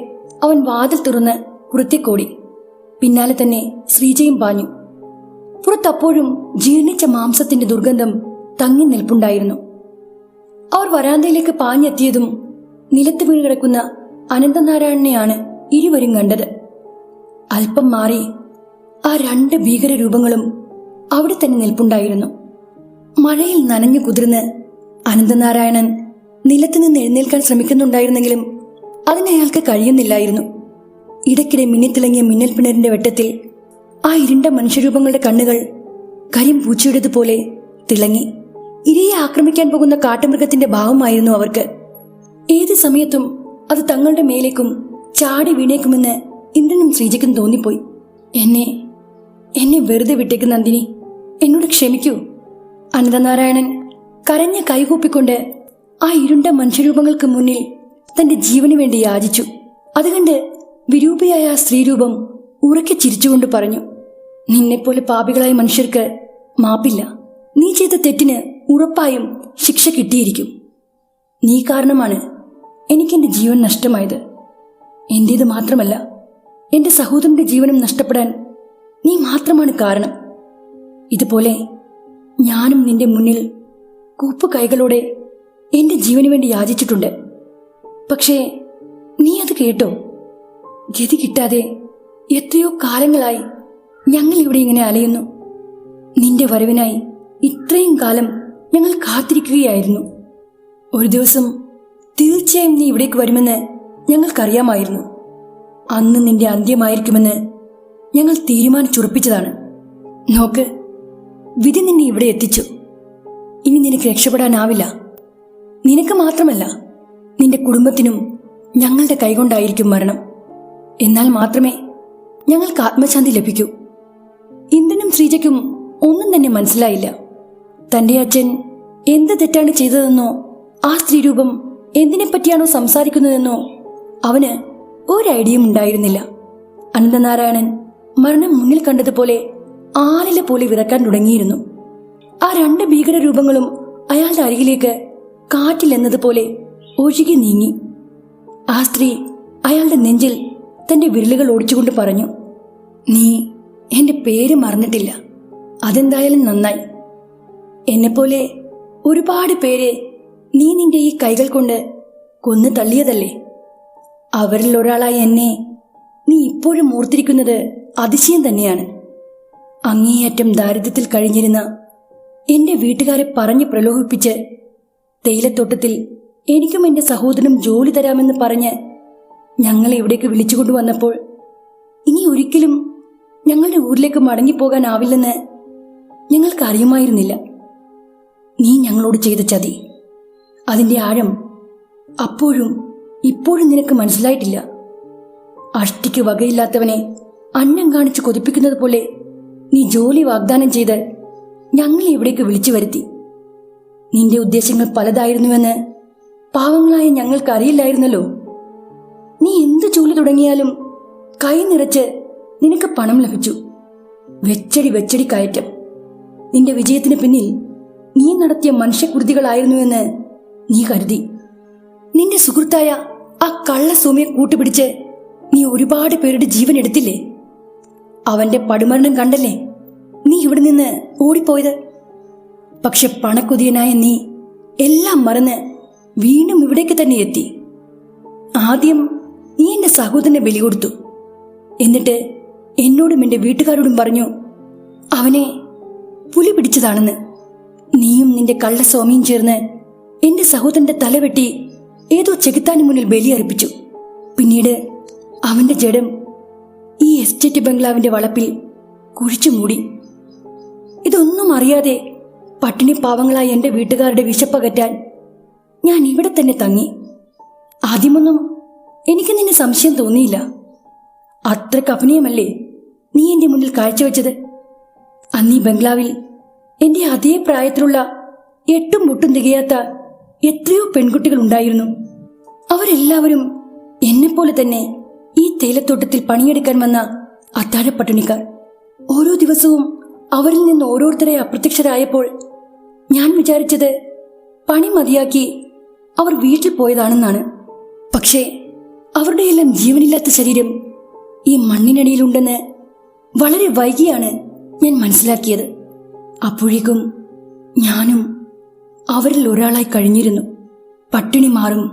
അവൻ വാതിൽ തുറന്ന് പുറത്തേക്കോടി. പിന്നാലെ തന്നെ ശ്രീജയും പാഞ്ഞു. പുറത്തപ്പോഴും ജീർണിച്ച മാംസത്തിന്റെ ദുർഗന്ധം തങ്ങി നിൽപ്പുണ്ടായിരുന്നു. അവർ വരാന്തയിലേക്ക് പാഞ്ഞെത്തിയതും നിലത്ത് വീണ് കിടക്കുന്ന അനന്തനാരായണനെയാണ് ഇരുവരും കണ്ടത്. അല്പം മാറി ആ 2 ഭീകര രൂപങ്ങളും അവിടെ തന്നെ നിൽപ്പുണ്ടായിരുന്നു. മഴയിൽ നനഞ്ഞു കുതിർന്ന് അനന്തനാരായണൻ നിലത്തുനിന്ന് എഴുന്നേൽക്കാൻ ശ്രമിക്കുന്നുണ്ടായിരുന്നെങ്കിലും അതിനയാൾക്ക് കഴിയുന്നില്ലായിരുന്നു. ഇടയ്ക്കിടെ മിന്നിത്തിളങ്ങിയ മിന്നൽ പിണറിന്റെ വെട്ടത്തിൽ ആ ഇരുണ്ട മനുഷ്യരൂപങ്ങളുടെ കണ്ണുകൾ കരിമ്പൂച്ചയുടേതുപോലെ തിളങ്ങി. ഇരയെ ആക്രമിക്കാൻ പോകുന്ന കാട്ടുമൃഗത്തിന്റെ ഭാവമായിരുന്നു അവർക്ക്. ഏത് സമയത്തും അത് തങ്ങളുടെ മേലേക്കും ചാടി വീണേക്കുമെന്ന് ഇന്ദ്രനും ശ്രീജയ്ക്കും തോന്നിപ്പോയി. എന്നെ വെറുതെ വിട്ടേക്ക് നന്ദിനി, എന്നോട് ക്ഷമിക്കൂ. അനന്തനാരായണൻ കരഞ്ഞ കൈകൂപ്പിക്കൊണ്ട് ആ ഇരുണ്ട മനുഷ്യരൂപങ്ങൾക്ക് മുന്നിൽ തന്റെ ജീവന് വേണ്ടി യാചിച്ചു. അതുകണ്ട് വിരൂപയായ ആ സ്ത്രീരൂപം ഉറക്കെ ചിരിച്ചുകൊണ്ട് പറഞ്ഞു, നിന്നെപ്പോലെ പാപികളായ മനുഷ്യർക്ക് മാപ്പില്ല. നീ ചെയ്ത തെറ്റിന് ഉറപ്പായും ശിക്ഷ കിട്ടിയിരിക്കും. നീ കാരണമാണ് എനിക്കെന്റെ ജീവൻ നഷ്ടമായത്. എന്റേത് മാത്രമല്ല, എന്റെ സഹോദരന്റെ ജീവനും നഷ്ടപ്പെടാൻ നീ മാത്രമാണ് കാരണം. ഇതുപോലെ ഞാനും നിന്റെ മുന്നിൽ കൂപ്പ് കൈകളോടെ എന്റെ ജീവന് വേണ്ടി യാചിച്ചിട്ടുണ്ട്. പക്ഷേ നീ അത് കേട്ടോ? ഗതി കിട്ടാതെ എത്രയോ കാലങ്ങളായി ഞങ്ങൾ ഇവിടെ ഇങ്ങനെ അലയുന്നു. നിന്റെ വരവിനായി ഇത്രയും കാലം ഞങ്ങൾ കാത്തിരിക്കുകയായിരുന്നു. ഒരു ദിവസം തീർച്ചയായും നീ ഇവിടേക്ക് വരുമെന്ന് ഞങ്ങൾക്കറിയാമായിരുന്നു. അന്ന് നിന്റെ അന്ത്യമായിരിക്കുമെന്ന് ഞങ്ങൾ തീരുമാനിച്ചുറപ്പിച്ചതാണ്. നോക്ക്, വിധി നിന്നെ ഇവിടെ എത്തിച്ചു. ഇനി നിനക്ക് രക്ഷപ്പെടാനാവില്ല. നിനക്ക് മാത്രമല്ല, നിന്റെ കുടുംബത്തിനും ഞങ്ങളുടെ കൈകൊണ്ടായിരിക്കും മരണം. എന്നാൽ മാത്രമേ ഞങ്ങൾക്ക് ആത്മശാന്തി ലഭിക്കൂ. ഇന്ദ്രനും ശ്രീജയ്ക്കും ഒന്നും തന്നെ മനസ്സിലായില്ല. തന്റെ അച്ഛൻ എന്ത് തെറ്റാണ് ചെയ്തതെന്നോ ആ സ്ത്രീരൂപം എന്തിനെപ്പറ്റിയാണോ സംസാരിക്കുന്നതെന്നോ അവന് ഒരു ഐഡിയയും ഉണ്ടായിരുന്നില്ല. അനന്തനാരായണൻ മരണം മുന്നിൽ കണ്ടതുപോലെ ആലില പോലെ വിറക്കാൻ തുടങ്ങിയിരുന്നു. ആ രണ്ട് ഭീകരരൂപങ്ങളും അയാളുടെ അരികിലേക്ക് കാറ്റിലെന്നതുപോലെ ഒഴുകി നീങ്ങി. ആ സ്ത്രീ അയാളുടെ നെഞ്ചിൽ തന്റെ വിരലുകൾ ഓടിച്ചുകൊണ്ട് പറഞ്ഞു, നീ എന്റെ പേര് മറന്നിട്ടില്ല. അതെന്തായാലും നന്നായി. എന്നെപ്പോലെ ഒരുപാട് പേരെ നീ നിന്റെ ഈ കൈകൾ കൊണ്ട് കൊന്നു തള്ളിയതല്ലേ? അവരിൽ ഒരാളായ എന്നെ നീ ഇപ്പോഴും ഓർത്തിരിക്കുന്നത് അതിശയം തന്നെയാണ്. അങ്ങേയറ്റം ദാരിദ്ര്യത്തിൽ കഴിഞ്ഞിരുന്ന എന്റെ വീട്ടുകാരെ പറഞ്ഞു പ്രലോഭിപ്പിച്ച് തേയിലത്തോട്ടത്തിൽ എനിക്കും എന്റെ സഹോദരനും ജോലി തരാമെന്ന് പറഞ്ഞ് ഞങ്ങളെ ഇവിടേക്ക് വിളിച്ചുകൊണ്ടുവന്നപ്പോൾ ഇനി ഒരിക്കലും ഞങ്ങളുടെ ഊരിലേക്ക് മടങ്ങിപ്പോകാനാവില്ലെന്ന് ഞങ്ങൾക്ക് അറിയുമായിരുന്നില്ല. നീ ഞങ്ങളോട് ചെയ്ത ചതി, അതിന്റെ ആഴം അപ്പോഴും ഇപ്പോഴും നിനക്ക് മനസ്സിലായിട്ടില്ല. അഷ്ടിക്ക് വകയില്ലാത്തവനെ അന്നം കാണിച്ച് കൊതിപ്പിക്കുന്നത് പോലെ നീ ജോലി വാഗ്ദാനം ചെയ്ത് ഞങ്ങളെ ഇവിടേക്ക് വിളിച്ചു വരുത്തി. നിന്റെ ഉദ്ദേശങ്ങൾ പലതായിരുന്നുവെന്ന് പാവങ്ങളായ ഞങ്ങൾക്ക് അറിയില്ലായിരുന്നല്ലോ. നീ എന്ത് ജോലി തുടങ്ങിയാലും കൈ നിറച്ച് നിനക്ക് പണം ലഭിച്ചു. വെച്ചടി കയറ്റം. നിന്റെ വിജയത്തിന് പിന്നിൽ നീ നടത്തിയ മനുഷ്യകുരുതികളായിരുന്നുവെന്ന് നീ കരുതി. നിന്റെ സുഹൃത്തായ ആ കള്ള സോമിയെ കൂട്ടുപിടിച്ച് നീ ഒരുപാട് പേരുടെ ജീവൻ എടുത്തില്ലേ? അവന്റെ പടുമരണം കണ്ടല്ലേ നീ ഇവിടെ നിന്ന് ഓടിപ്പോയത്. പക്ഷെ പണക്കൊതിയനായ നീ എല്ലാം മറന്ന് വീണ്ടും ഇവിടേക്ക് തന്നെ എത്തി. ആദ്യം നീ എന്റെ സഹോദരനെ ബലി കൊടുത്തു. എന്നിട്ട് എന്നോടും എന്റെ വീട്ടുകാരോടും പറഞ്ഞു അവനെ പുലി പിടിച്ചതാണെന്ന്. നീയും നിന്റെ കള്ള സ്വാമിയും ചേർന്ന് എന്റെ സഹോദരന്റെ തലവെട്ടി ഏതോ ചെകുത്താന് മുന്നിൽ ബലിയർപ്പിച്ചു. പിന്നീട് അവന്റെ ജഡം ഈ എസ്റ്റേറ്റ് ബംഗ്ലാവിന്റെ വളപ്പിൽ കുഴിച്ചു മൂടി. ഇതൊന്നും അറിയാതെ പട്ടിണി പാവങ്ങളായ എന്റെ വീട്ടുകാരുടെ വിശപ്പകറ്റാൻ ഞാൻ ഇവിടെ തന്നെ തങ്ങി. ആദ്യമൊന്നും എനിക്ക് നിന്നെ സംശയം തോന്നിയില്ല. അത്രയ്ക്ക് അഭിനയമല്ലേ നീ എന്റെ മുന്നിൽ കാഴ്ചവെച്ചത്? അന്നീ ബംഗ്ലാവിൽ എന്റെ അതേ പ്രായത്തിലുള്ള 8 മുട്ടും തികയാത്ത എത്രയോ പെൺകുട്ടികൾ ഉണ്ടായിരുന്നു. അവരെല്ലാവരും എന്നെപ്പോലെ തന്നെ ഈ തേയിലത്തോട്ടത്തിൽ പണിയെടുക്കാൻ വന്ന അത്താഴപ്പട്ടിണിക്കാർ. ഓരോ ദിവസവും അവരിൽ നിന്ന് ഓരോരുത്തരെ അപ്രത്യക്ഷരായപ്പോൾ ഞാൻ വിചാരിച്ചത് പണി മതിയാക്കി അവർ വീട്ടിൽ പോയതാണെന്നാണ്. പക്ഷേ അവരുടെയെല്ലാം ജീവനില്ലാത്ത ശരീരം ഈ മണ്ണിനടിയിലുണ്ടെന്ന് വളരെ വൈകിയാണ് ഞാൻ മനസ്സിലാക്കിയത്. അപ്പോഴേക്കും ഞാനും അവരിൽ ഒരാളായി കഴിഞ്ഞിരുന്നു. പട്ടിണി മാറും,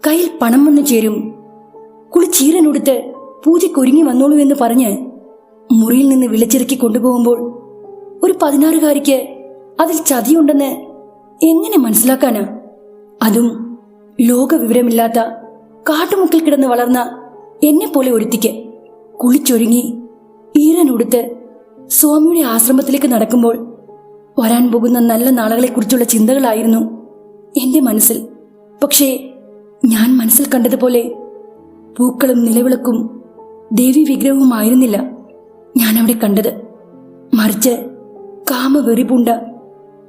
കയ്യിൽ പണം വന്നു ചേരും, കുളിച്ചീരനൊടുത്ത് പൂജയ്ക്കൊരുങ്ങി വന്നോളൂ എന്ന് പറഞ്ഞ് മുറിയിൽ നിന്ന് വിളിച്ചിറക്കി കൊണ്ടുപോകുമ്പോൾ ഒരു 16കാരിക്ക് അതിൽ ചതിയുണ്ടെന്ന് എങ്ങനെ മനസ്സിലാക്കാനാ? അതും ലോകവിവരമില്ലാത്ത കാട്ടുമുക്കിൽ കിടന്ന് വളർന്ന എന്നെ പോലെ ഒരുത്തിക്ക്. കുളിച്ചൊരുങ്ങി ഈറനുടുത്ത് സ്വാമിയുടെ ആശ്രമത്തിലേക്ക് നടക്കുമ്പോൾ വരാൻ പോകുന്ന നല്ല നാളുകളെക്കുറിച്ചുള്ള ചിന്തകളായിരുന്നു എന്റെ മനസ്സിൽ. പക്ഷേ ഞാൻ മനസ്സിൽ കണ്ടതുപോലെ പൂക്കളും നിലവിളക്കും ദേവി വിഗ്രഹവുമായിരുന്നില്ല ഞാൻ അവിടെ കണ്ടത്. മറിച്ച് കാമവെറിപൂണ്ട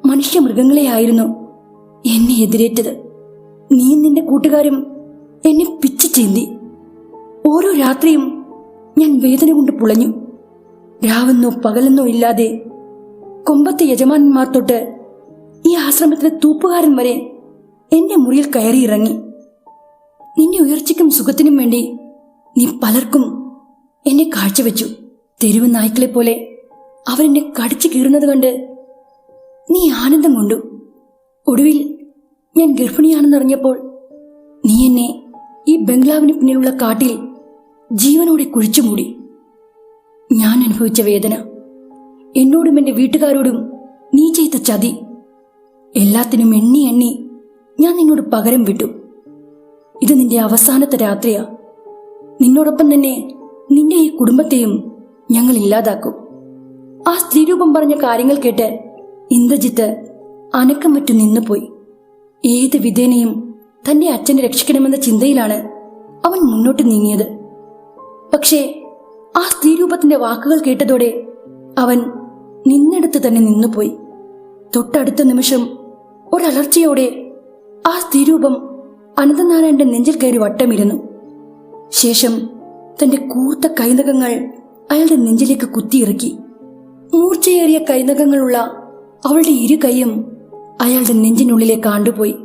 മനുഷ്യമൃഗങ്ങളെയായിരുന്നു എന്നെ എതിരേറ്റത്. നീയും നിന്റെ കൂട്ടുകാരും എന്നെ പിച്ചു ചീന്തി. ഓരോ രാത്രിയും ഞാൻ വേദന കൊണ്ട് പുളഞ്ഞു. രാവെന്നോ പകലെന്നോ ഇല്ലാതെ കൊമ്പത്തെ യജമാനന്മാർ തൊട്ട് ഈ ആശ്രമത്തിലെ തൂപ്പുകാരൻ വരെ എന്റെ മുറിയിൽ കയറിയിറങ്ങി. നിന്റെ ഉയർച്ചയ്ക്കും സുഖത്തിനും വേണ്ടി നീ പലർക്കും എന്നെ കാഴ്ചവെച്ചു. തെരുവ് നായ്ക്കളെ പോലെ അവരെന്നെ കടിച്ചു കീറുന്നത് കണ്ട് നീ ആനന്ദം കൊണ്ടു. ഒടുവിൽ ഞാൻ ഗർഭിണിയാണെന്നറിഞ്ഞപ്പോൾ നീ എന്നെ ഈ ബംഗ്ലാവിന് പിന്നിലുള്ള കാട്ടിൽ ജീവനോടെ കുഴിച്ചുമൂടി. ഞാൻ അനുഭവിച്ച വേദന, എന്നോടും എന്റെ വീട്ടുകാരോടും നീ ചെയ്ത ചതി, എല്ലാത്തിനും എണ്ണി എണ്ണി ഞാൻ നിന്നോട് പകരം വിട്ടു. ഇത് നിന്റെ അവസാനത്തെ രാത്രിയാ. നിന്നോടൊപ്പം തന്നെ നിന്റെ ഈ കുടുംബത്തെയും ഞങ്ങൾ ഇല്ലാതാക്കും. ആ സ്ത്രീരൂപം പറഞ്ഞ കാര്യങ്ങൾ കേട്ട് ഇന്ദ്രജിത്ത് അനക്കം മറ്റു നിന്നുപോയി. ഏത് വിധേനയും തന്റെ അച്ഛനെ രക്ഷിക്കണമെന്ന ചിന്തയിലാണ് അവൻ മുന്നോട്ട് നീങ്ങിയത്. പക്ഷേ ആ സ്ത്രീരൂപത്തിന്റെ വാക്കുകൾ കേട്ടതോടെ അവൻ നിന്നിടത്ത് തന്നെ നിന്നുപോയി. തൊട്ടടുത്ത നിമിഷം ഒരലർച്ചയോടെ ആ സ്ത്രീരൂപം അനന്തനാരായണന്റെ നെഞ്ചിൽ കയറി വട്ടമിരുന്നു. ശേഷം തന്റെ കൂർത്ത കൈനഖങ്ങൾ അയാളുടെ നെഞ്ചിലേക്ക് കുത്തിയിറക്കി. മൂർച്ചയേറിയ കൈനഖങ്ങളുള്ള അവളുടെ ഇരു കൈയും അയാളുടെ നെഞ്ചിനുള്ളിലേക്ക് ആണ്ടുപോയി.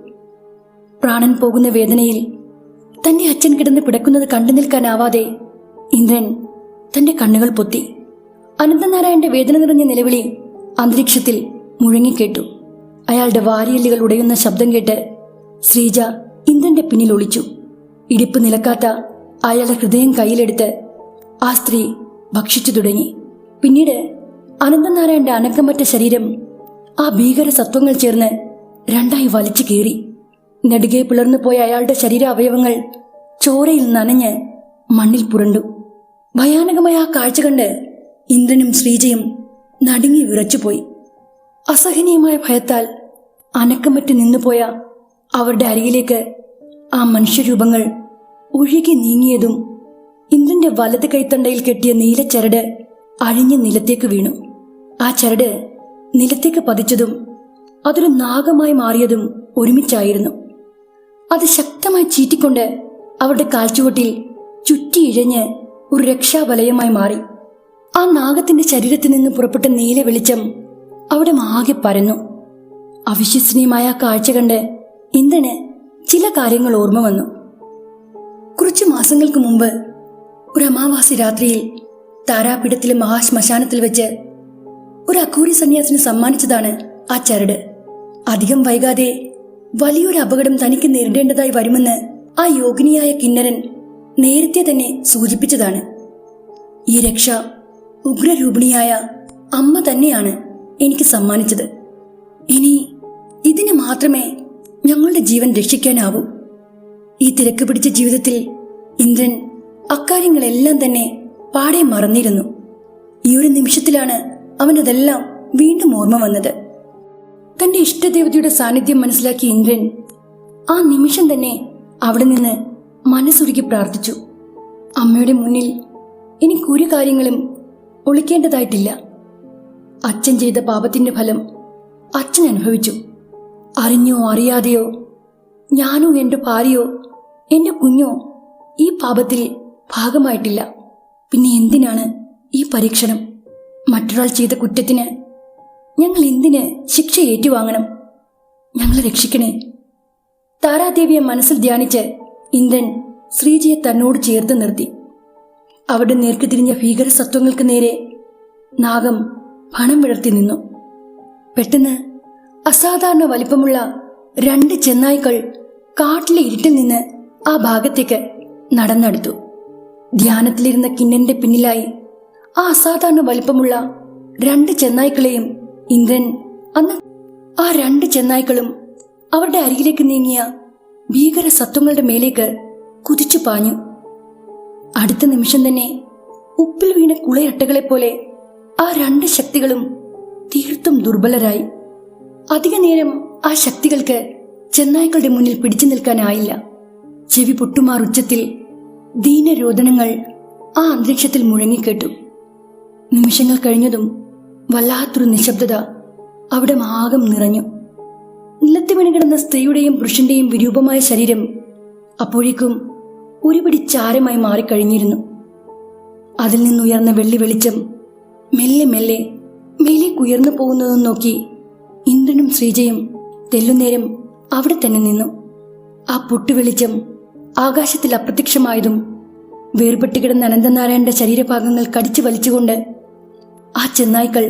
പ്രാണൻ പോകുന്ന വേദനയിൽ തന്റെ അച്ഛൻ കിടന്ന് പിടക്കുന്നത് കണ്ടു നിൽക്കാനാവാതെ ഇന്ദ്രൻ തന്റെ കണ്ണുകൾ പൊത്തി. അനന്തനാരായണന്റെ വേദന നിറഞ്ഞ നിലവിളി അന്തരീക്ഷത്തിൽ മുഴങ്ങിക്കേട്ടു. അയാളുടെ വാരിയെല്ലുകൾ ഉടയുന്ന ശബ്ദം കേട്ട് ശ്രീജ ഇന്ദ്രന്റെ പിന്നിൽ ഒളിച്ചു. ഇടിപ്പ് നിലക്കാത്ത അയാളുടെ ഹൃദയം കയ്യിലെടുത്ത് ആ സ്ത്രീ ഭക്ഷിച്ചു തുടങ്ങി. പിന്നീട് അനന്തനാരായണന്റെ അനക്കമറ്റ ശരീരം ആ ഭീകര സത്വങ്ങൾ ചേർന്ന് രണ്ടായി വലിച്ചു കീറി. നെടുകെ പിളർന്നു പോയ അയാളുടെ ശരീര അവയവങ്ങൾ ചോരയിൽ നനഞ്ഞ് മണ്ണിൽ പുരണ്ടു. ഭയാനകമായ ആ കാഴ്ച കണ്ട് ഇന്ദ്രനും ശ്രീജയും നടുങ്ങി വിറച്ചുപോയി. അസഹനീയമായ ഭയത്താൽ അനക്കമറ്റ് നിന്നുപോയ അവരുടെ അരികിലേക്ക് ആ മനുഷ്യരൂപങ്ങൾ ഒഴുകി നീങ്ങിയതും ഇന്ദ്രന്റെ വലത് കൈത്തണ്ടയിൽ കെട്ടിയ നീലച്ചരട് അഴിഞ്ഞ് നിലത്തേക്ക് വീണു. ആ ചരട് നിലത്തേക്ക് പതിച്ചതും അതൊരു നാഗമായി മാറിയതും ഒരുമിച്ചായിരുന്നു. അത് ശക്തമായി ചീറ്റിക്കൊണ്ട് അവരുടെ കാൽച്ചുവട്ടിൽ ചുറ്റി ഇഴഞ്ഞ് ഒരു രക്ഷാവലയമായി മാറി. ആ നാഗത്തിന്റെ ശരീരത്തിൽ നിന്ന് പുറപ്പെട്ട നീല വെളിച്ചം അവിടെ ആകെ പരന്നു. അവിശ്വസനീയമായ കാഴ്ച കണ്ട് ഇന്ദ്രന് ചില കാര്യങ്ങൾ ഓർമ്മ വന്നു. കുറച്ചു മാസങ്ങൾക്ക് മുമ്പ് ഒരു അമാവാസി രാത്രിയിൽ താരാപീഠത്തിലെ മഹാശ്മശാനത്തിൽ വെച്ച് ഒരു അഘോരി സന്യാസിന് സമ്മാനിച്ചതാണ് ആ ചരട്. അധികം വൈകാതെ വലിയൊരു അപകടം തനിക്ക് നേരിടേണ്ടതായി വരുമെന്ന് ആ യോഗിനിയായ കിന്നരൻ നേരത്തെ തന്നെ സൂചിപ്പിച്ചതാണ്. ഈ രക്ഷ ഉഗ്രരൂപിണിയായ അമ്മ തന്നെയാണ് എനിക്ക് സമ്മാനിച്ചത്. ഇനി ഇതിന് മാത്രമേ ഞങ്ങളുടെ ജീവൻ രക്ഷിക്കാനാവൂ. ഈ തിരക്ക് പിടിച്ച ജീവിതത്തിൽ ഇന്ദ്രൻ അക്കാര്യങ്ങളെല്ലാം തന്നെ പാടെ മറന്നിരുന്നു. ഈ ഒരു നിമിഷത്തിലാണ് അവനതെല്ലാം വീണ്ടും ഓർമ്മ വന്നത്. തന്റെ ഇഷ്ടദേവതയുടെ സാന്നിധ്യം മനസ്സിലാക്കിയ ഇന്ദ്രൻ ആ നിമിഷം തന്നെ അവിടെ നിന്ന് മനസ്സുരുക്കി പ്രാർത്ഥിച്ചു. അമ്മയുടെ മുന്നിൽ എനിക്കൊരു കാര്യങ്ങളും ഒളിക്കേണ്ടതായിട്ടില്ല. അച്ഛൻ ചെയ്ത പാപത്തിന്റെ ഫലം അച്ഛൻ അനുഭവിച്ചു. അറിഞ്ഞോ അറിയാതെയോ ഞാനോ എൻ്റെ ഭാര്യയോ എൻ്റെ കുഞ്ഞോ ഈ പാപത്തിൽ ഭാഗമായിട്ടില്ല. പിന്നെ എന്തിനാണ് ഈ പരീക്ഷണം? മറ്റൊരാൾ ചെയ്ത കുറ്റത്തിന് ഞങ്ങൾ എന്തിന് ശിക്ഷ ഏറ്റുവാങ്ങണം? ഞങ്ങളെ രക്ഷിക്കണേ. താരാദേവിയെ മനസ്സിൽ ധ്യാനിച്ച് ഇന്ദ്രൻ ശ്രീജയെ തന്നോട് ചേർത്ത് നിർത്തി. അവരുടെ നേർക്ക് തിരിഞ്ഞ ഭീകര സത്വങ്ങൾക്ക് നേരെ നാഗം പണം വിടർത്തി നിന്നു. പെട്ടെന്ന് അസാധാരണ വലിപ്പമുള്ള 2 ചെന്നായ്ക്കൾ കാട്ടിലെ ഇരുട്ടിൽ നിന്ന് ആ ഭാഗത്തേക്ക് നടന്നെടുത്തു. ധ്യാനത്തിലിരുന്ന കിന്നന്റെ പിന്നിലായി ആ അസാധാരണ വലിപ്പമുള്ള 2 ചെന്നായ്ക്കളെയും ഇന്ദ്രൻ അന്ന് ആ 2 ചെന്നായ്ക്കളും അവരുടെ അരികിലേക്ക് നീങ്ങിയ ഭീകര സത്വങ്ങളുടെ മേലേക്ക് കുതിച്ചു പാഞ്ഞു. അടുത്ത നിമിഷം തന്നെ ഉപ്പിൽ വീണ കുളയട്ടകളെപ്പോലെ ആ 2 ശക്തികളും തീർത്തും ദുർബലരായി. അധിക നേരം ആ ശക്തികൾക്ക് ചെന്നായ്ക്കളുടെ മുന്നിൽ പിടിച്ചു നിൽക്കാനായില്ല. ചെവി പൊട്ടുമാർ ഉച്ചത്തിൽ ദീനരോദനങ്ങൾ ആ അന്തരീക്ഷത്തിൽ മുഴങ്ങിക്കേട്ടു. നിമിഷങ്ങൾ കഴിഞ്ഞതും വല്ലാത്തൊരു നിശബ്ദത അവിടെ ആകം നിറഞ്ഞു. നിലത്ത് വീണുകിടന്ന സ്ത്രീയുടെയും പുരുഷന്റെയും വിരൂപമായ ശരീരം അപ്പോഴേക്കും ഒരുപിടി ചാരമായി മാറിക്കഴിഞ്ഞിരുന്നു. അതിൽ നിന്നുയർന്ന വെള്ളി വെളിച്ചം മെല്ലെ മെല്ലെ മേലേക്കുയർന്നു പോകുന്നതും നോക്കി ഇന്ദ്രനും ശ്രീജയും തെല്ലുനേരം അവിടെ തന്നെ നിന്നു. ആ പൊട്ടുവെളിച്ചം ആകാശത്തിൽ അപ്രത്യക്ഷമായതും വേർപെട്ട് കിടന്ന അനന്തനാരായണന്റെ ശരീരഭാഗങ്ങൾ കടിച്ചു വലിച്ചുകൊണ്ട് ആ ചെന്നായ്ക്കൾ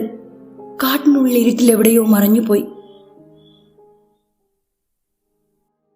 കാട്ടിനുള്ളിൽ ഇരുട്ടിൽ എവിടെയോ മറഞ്ഞുപോയി.